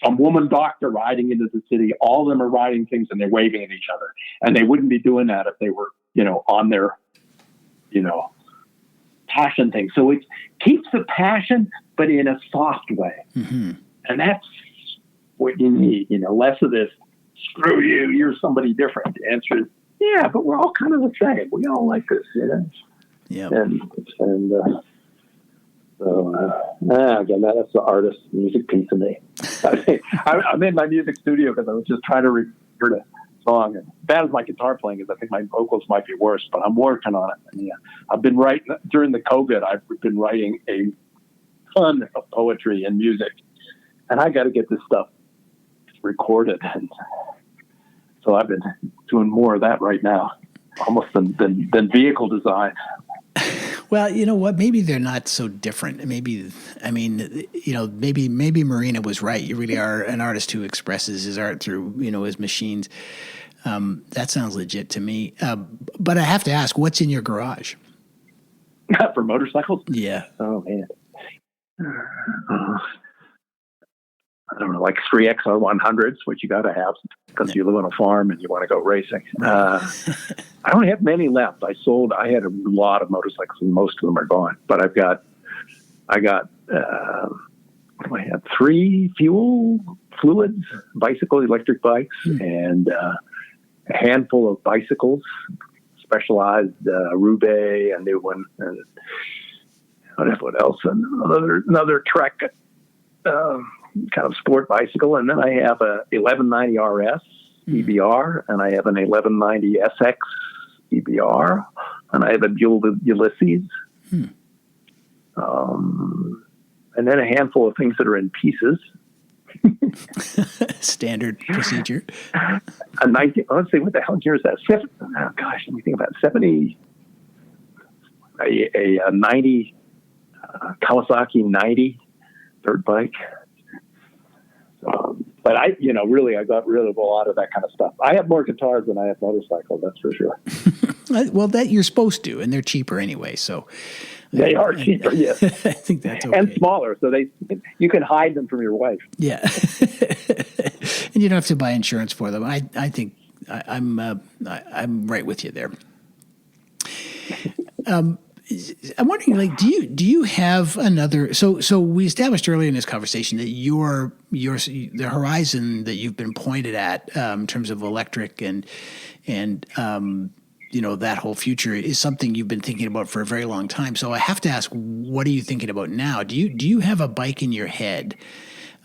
some woman doctor riding into the city. All of them are riding things and they're waving at each other. And they wouldn't be doing that if they were, on their, passion thing. So it keeps the passion, but in a soft way. Mm-hmm. And that's what you need, less of this, screw you, you're somebody different. The answer is, yeah, but we're all kind of the same. We all like this, Yeah. Again, that's the artist music piece of me. I'm in my music studio because I was just trying to record a song. And bad as my guitar playing is, I think my vocals might be worse, but I'm working on it. And, I've been writing during the COVID. I've been writing a ton of poetry and music, and I got to get this stuff recorded. And so I've been doing more of that right now, almost than vehicle design. Well, you know what? Maybe they're not so different. Maybe Marina was right. You really are an artist who expresses his art through, his machines. That sounds legit to me. But I have to ask, what's in your garage? For motorcycles? Yeah. Oh, man. I don't know, like 3XR100s, which you got to have because you live on a farm and you want to go racing. I don't have many left. I had a lot of motorcycles and most of them are gone, but I got, what do I have? 3 fluids, electric bikes, and a handful of bicycles, Specialized, Roubaix, a new one, and what else? Another Trek, kind of sport bicycle, and then I have a 1190 RS EBR, and I have an 1190 SX EBR, and I have a Buell Ulysses, and then a handful of things that are in pieces. Standard procedure. Let's see, what the hell year is that? Let me think about it. 70. A 90 Kawasaki 90 dirt bike. But I got rid of a lot of that kind of stuff. I have more guitars than I have motorcycles, that's for sure. Well, that you're supposed to, and they're cheaper anyway. So they are cheaper, yes. I think that's okay. And smaller, so you can hide them from your wife. Yeah, and you don't have to buy insurance for them. I think I'm right with you there. I'm wondering, do you have another? So we established earlier in this conversation that the horizon that you've been pointed at in terms of electric and that whole future is something you've been thinking about for a very long time. So I have to ask, what are you thinking about now? Do you have a bike in your head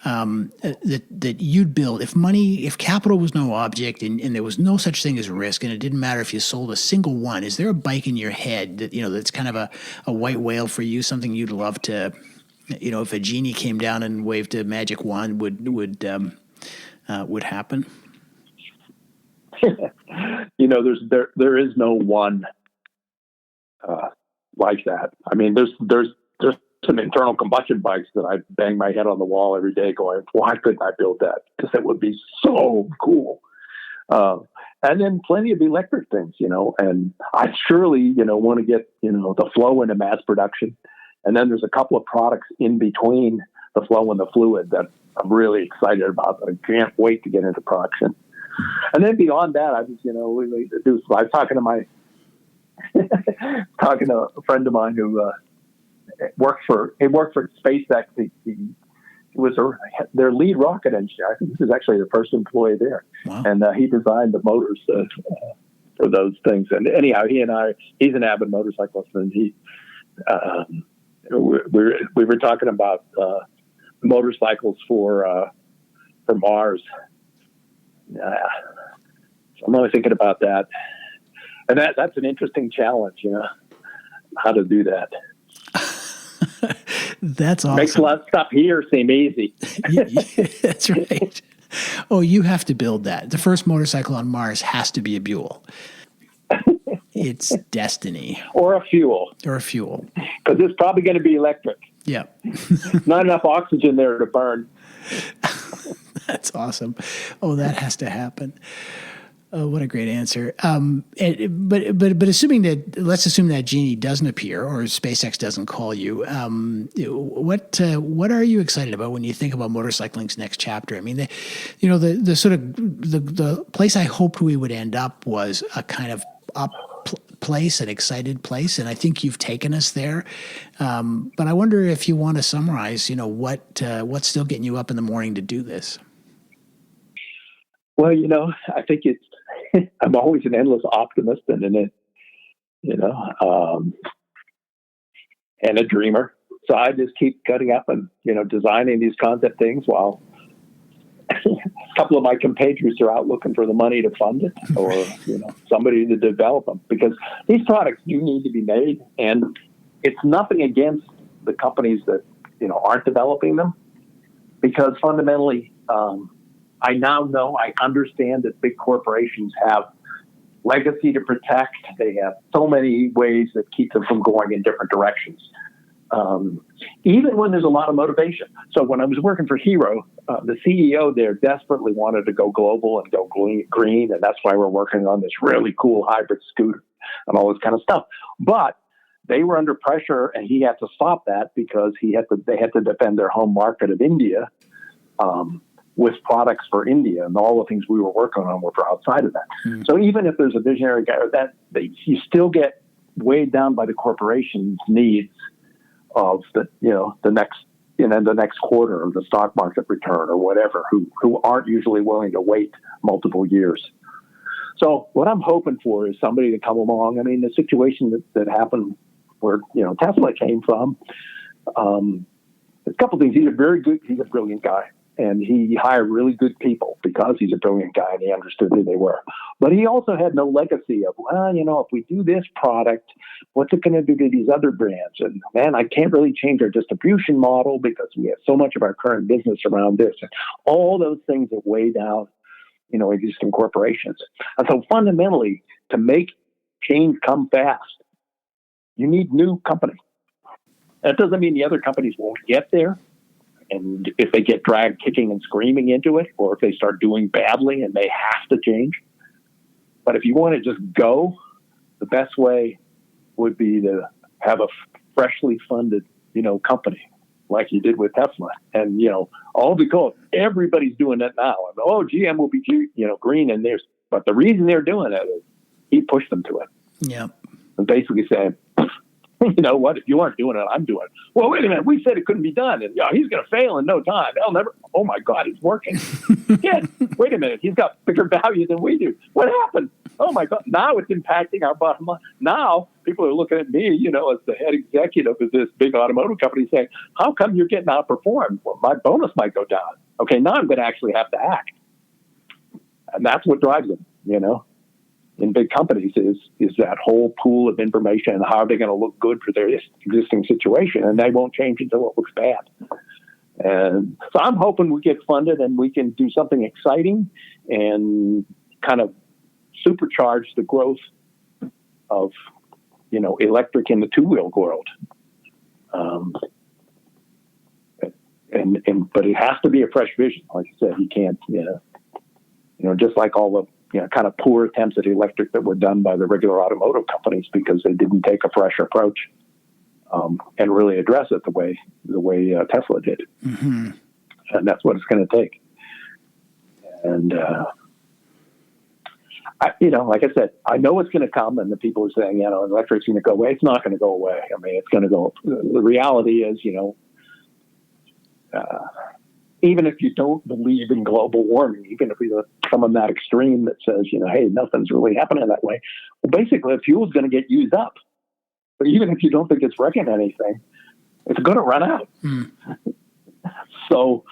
that you'd build if capital was no object and there was no such thing as risk, and it didn't matter if you sold a single one? Is there a bike in your head that that's kind of a white whale for you? Something you'd love to, if a genie came down and waved a magic wand, would happen? There is no one like that. I mean, there's some internal combustion bikes that I bang my head on the wall every day going, why couldn't I build that? Because it would be so cool. And then plenty of electric things, and I surely, want to get, the flow into mass production. And then there's a couple of products in between the flow and the fluid that I'm really excited about. I can't wait to get into production. And then beyond that, I was talking to a friend of mine who worked for SpaceX. He was their lead rocket engineer. I think this is actually the first employee there. Wow. And he designed the motors for those things. And anyhow, he's an avid motorcyclist, and we were talking about motorcycles for Mars. So I'm only thinking about that, and that's an interesting challenge, how to do that. That's awesome. Makes a lot of stuff here seem easy. That's right. Oh, you have to build that. The first motorcycle on Mars has to be a Buell. It's destiny. Or a fuel. Because it's probably going to be electric. Yeah. Not enough oxygen there to burn. That's awesome. Oh, that has to happen. Oh, what a great answer. But let's assume that genie doesn't appear or SpaceX doesn't call you. What are you excited about when you think about motorcycling's next chapter? I mean, the sort of the place I hoped we would end up was a kind of up place, an excited place, and I think you've taken us there. But I wonder if you want to summarize, what's still getting you up in the morning to do this. Well, I think I'm always an endless optimist and and a dreamer. So I just keep cutting up and, designing these concept things while a couple of my compatriots are out looking for the money to fund it or, somebody to develop them, because these products do need to be made. And it's nothing against the companies that, aren't developing them, because fundamentally, I understand that big corporations have legacy to protect. They have so many ways that keep them from going in different directions, even when there's a lot of motivation. So when I was working for Hero, the CEO there desperately wanted to go global and go green, and that's why we're working on this really cool hybrid scooter and all this kind of stuff. But they were under pressure, and he had to stop that because they had to defend their home market of India. With products for India, and all the things we were working on were for outside of that. Mm. So even if there's a visionary guy, you still get weighed down by the corporation's needs of the next quarter or the stock market return or whatever, who aren't usually willing to wait multiple years. So what I'm hoping for is somebody to come along. I mean, the situation that happened where Tesla came from. A couple of things. He's a brilliant guy. And he hired really good people because he's a brilliant guy and he understood who they were. But he also had no legacy of, if we do this product, what's it going to do to these other brands? And man, I can't really change our distribution model because we have so much of our current business around this. And all those things that weigh down, existing corporations. And so fundamentally, to make change come fast, you need new company. That doesn't mean the other companies won't get there. And if they get dragged kicking and screaming into it, or if they start doing badly and they have to change. But if you want to just go, the best way would be to have a freshly funded, company like you did with Tesla. And, all because everybody's doing that now. GM will be, green in theirs. But the reason they're doing it is he pushed them to it. Yeah. And basically saying, You know what? If you aren't doing it, I'm doing it. Well, wait a minute. We said it couldn't be done. And he's going to fail in no time. They'll never. Oh my God, it's working. Yeah. Wait a minute. He's got bigger value than we do. What happened? Oh my God. Now it's impacting our bottom line. Now people are looking at me, as the head executive of this big automotive company saying, how come you're getting outperformed? Well, my bonus might go down. Okay. Now I'm going to actually have to act. And that's what drives them, in big companies is that whole pool of information and how they're going to look good for their existing situation, and they won't change until it looks bad. And so I'm hoping we get funded and we can do something exciting and kind of supercharge the growth of, electric in the two-wheel world. But it has to be a fresh vision. Like I said, you can't, just like all the, kind of poor attempts at electric that were done by the regular automotive companies because they didn't take a fresh approach and really address it the way Tesla did. Mm-hmm. And that's what it's going to take. And, like I said, I know it's going to come, and the people are saying, electric's going to go away. It's not going to go away. I mean, it's going to go. The reality is, even if you don't believe in global warming, even if you're someone that extreme that says, hey, nothing's really happening that way. Well, basically, the fuel's going to get used up. But even if you don't think it's wrecking anything, it's going to run out. Mm. So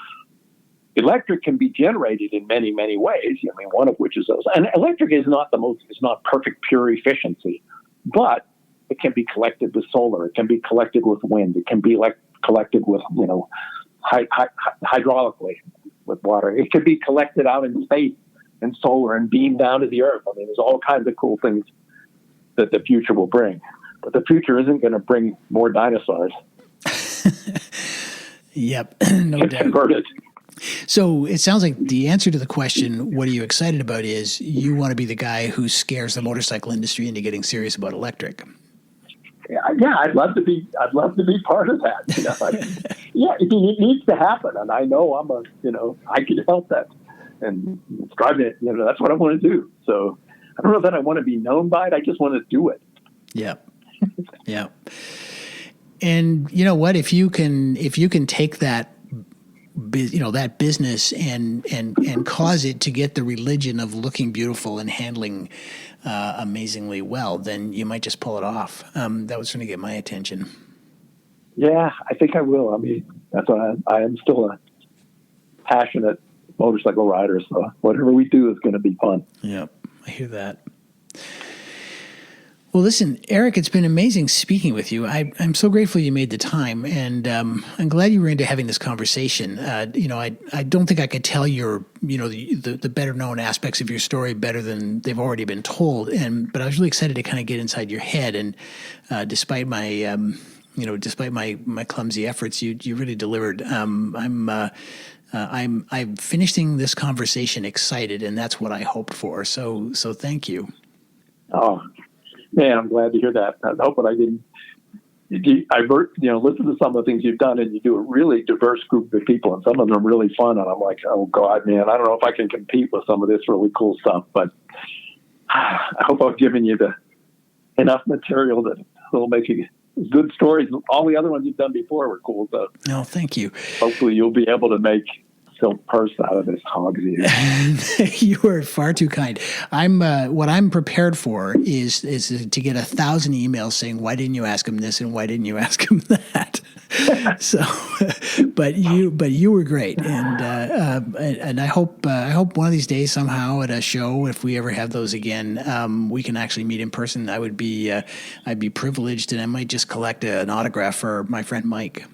electric can be generated in many, many ways. I mean, one of which is those. And electric is not perfect pure efficiency, but it can be collected with solar. It can be collected with wind. It can be collected with, hydraulically with water. It could be collected out in space and solar and beamed down to the earth. I mean, there's all kinds of cool things that the future will bring. But the future isn't going to bring more dinosaurs. Yep, no doubt. Converted. So it sounds like the answer to the question, what are you excited about, is you want to be the guy who scares the motorcycle industry into getting serious about electric. Yeah, I'd love to be part of that. It needs to happen, and I know I can help that and drive it. That's what I want to do. So I don't know that I want to be known by it. I just want to do it. Yeah, yeah. And you know what? If you can take that, that business and cause it to get the religion of looking beautiful and handling amazingly well, then you might just pull it off. That was going to get my attention. Yeah, I think I will. I mean, that's why I am still a passionate motorcycle rider. So whatever we do is going to be fun. Yep, I hear that. Well, listen, Erik, it's been amazing speaking with you. I'm so grateful you made the time, and I'm glad you were into having this conversation. I don't think I could tell your, the better known aspects of your story better than they've already been told. But I was really excited to kind of get inside your head. And despite my, despite my clumsy efforts, you really delivered. I'm finishing this conversation excited, and that's what I hoped for. So thank you. Oh. Man, I'm glad to hear that. I hope that I didn't. Listen to some of the things you've done, and you do a really diverse group of people, and some of them are really fun. And I'm like, oh God, man, I don't know if I can compete with some of this really cool stuff. But I hope I've given you enough material that will make you good stories. All the other ones you've done before were cool. So, no, thank you. Hopefully, you'll be able to make silk purse out of this hog's ear. You are far too kind. What I'm prepared for is to get 1,000 emails saying, why didn't you ask him this and why didn't you ask him that? So, but you were great, and I hope one of these days somehow at a show, if we ever have those again, we can actually meet in person. I'd be privileged, and I might just collect an autograph for my friend Mike.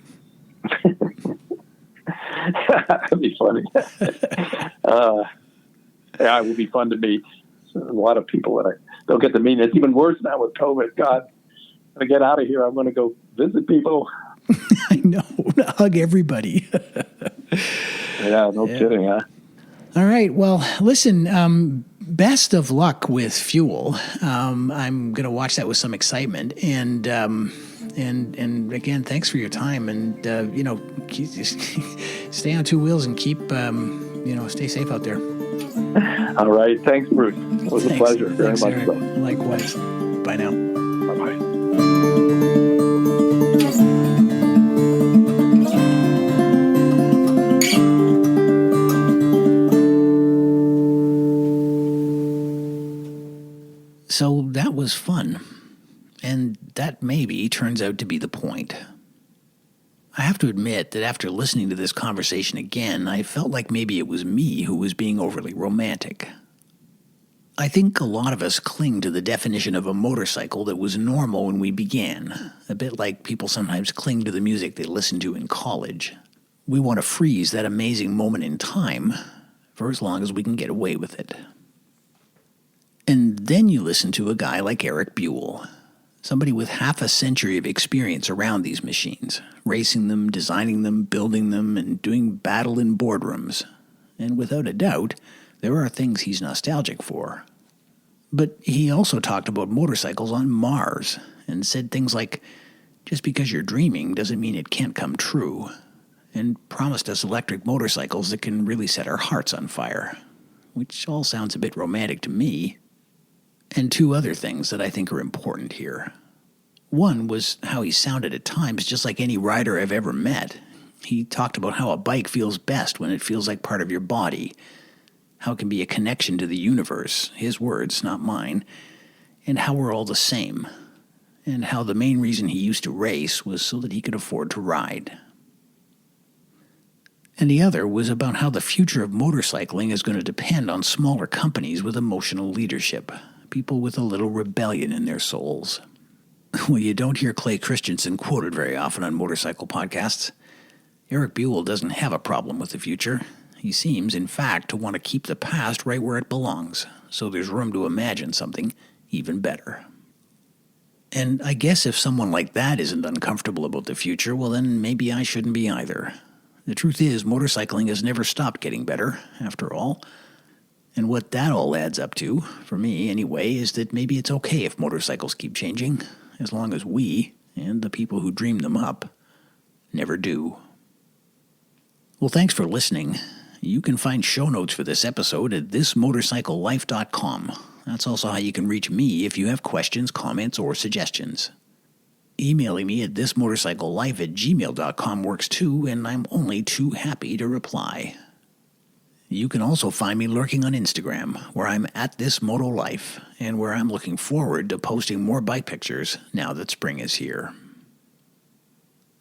That'd be funny. Yeah, it would be fun to meet a lot of people that I don't get to meet. It's even worse now with COVID. God, when I get out of here, I'm going to go visit people. I know. Hug everybody. Yeah, no kidding, huh? All right. Well, listen, best of luck with Fuel. I'm going to watch that with some excitement. And again, thanks for your time. And, stay on two wheels and keep, stay safe out there. All right. Thanks, Bruce. It was a pleasure. Very much so. Likewise. Bye now. Bye-bye. So that was fun. And that maybe turns out to be the point. I have to admit that after listening to this conversation again, I felt like maybe it was me who was being overly romantic. I think a lot of us cling to the definition of a motorcycle that was normal when we began, a bit like people sometimes cling to the music they listened to in college. We want to freeze that amazing moment in time for as long as we can get away with it. And then you listen to a guy like Erik Buell, somebody with half a century of experience around these machines, racing them, designing them, building them, and doing battle in boardrooms. And without a doubt, there are things he's nostalgic for. But he also talked about motorcycles on Mars and said things like, just because you're dreaming doesn't mean it can't come true, and promised us electric motorcycles that can really set our hearts on fire, which all sounds a bit romantic to me. And two other things that I think are important here. One was how he sounded at times just like any rider I've ever met. He talked about how a bike feels best when it feels like part of your body, how it can be a connection to the universe, his words, not mine, and how we're all the same, and how the main reason he used to race was so that he could afford to ride. And the other was about how the future of motorcycling is going to depend on smaller companies with emotional leadership, people with a little rebellion in their souls. Well, you don't hear Clay Christensen quoted very often on motorcycle podcasts. Erik Buell doesn't have a problem with the future. He seems, in fact, to want to keep the past right where it belongs, so there's room to imagine something even better. And I guess if someone like that isn't uncomfortable about the future, well then maybe I shouldn't be either. The truth is, motorcycling has never stopped getting better, after all. And what that all adds up to, for me anyway, is that maybe it's okay if motorcycles keep changing, as long as we, and the people who dream them up, never do. Well, thanks for listening. You can find show notes for this episode at thismotorcyclelife.com. That's also how you can reach me if you have questions, comments, or suggestions. Emailing me at thismotorcyclelife@gmail.com works too, and I'm only too happy to reply. You can also find me lurking on Instagram, where I'm at thismotolife, and where I'm looking forward to posting more bike pictures now that spring is here.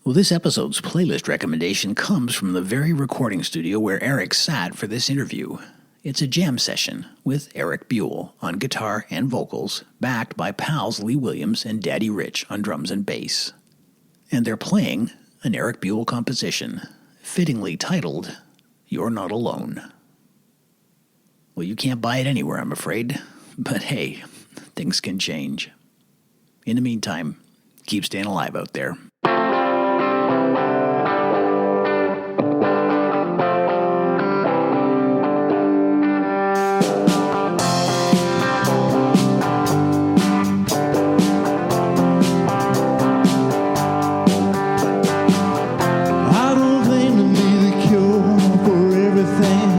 Well, this episode's playlist recommendation comes from the very recording studio where Erik sat for this interview. It's a jam session with Erik Buell on guitar and vocals, backed by pals Lee Williams and Daddy Rich on drums and bass. And they're playing an Erik Buell composition, fittingly titled, You're Not Alone. Well, you can't buy it anywhere, I'm afraid, but hey, things can change. In the meantime, keep staying alive out there. I don't claim to be the cure for everything.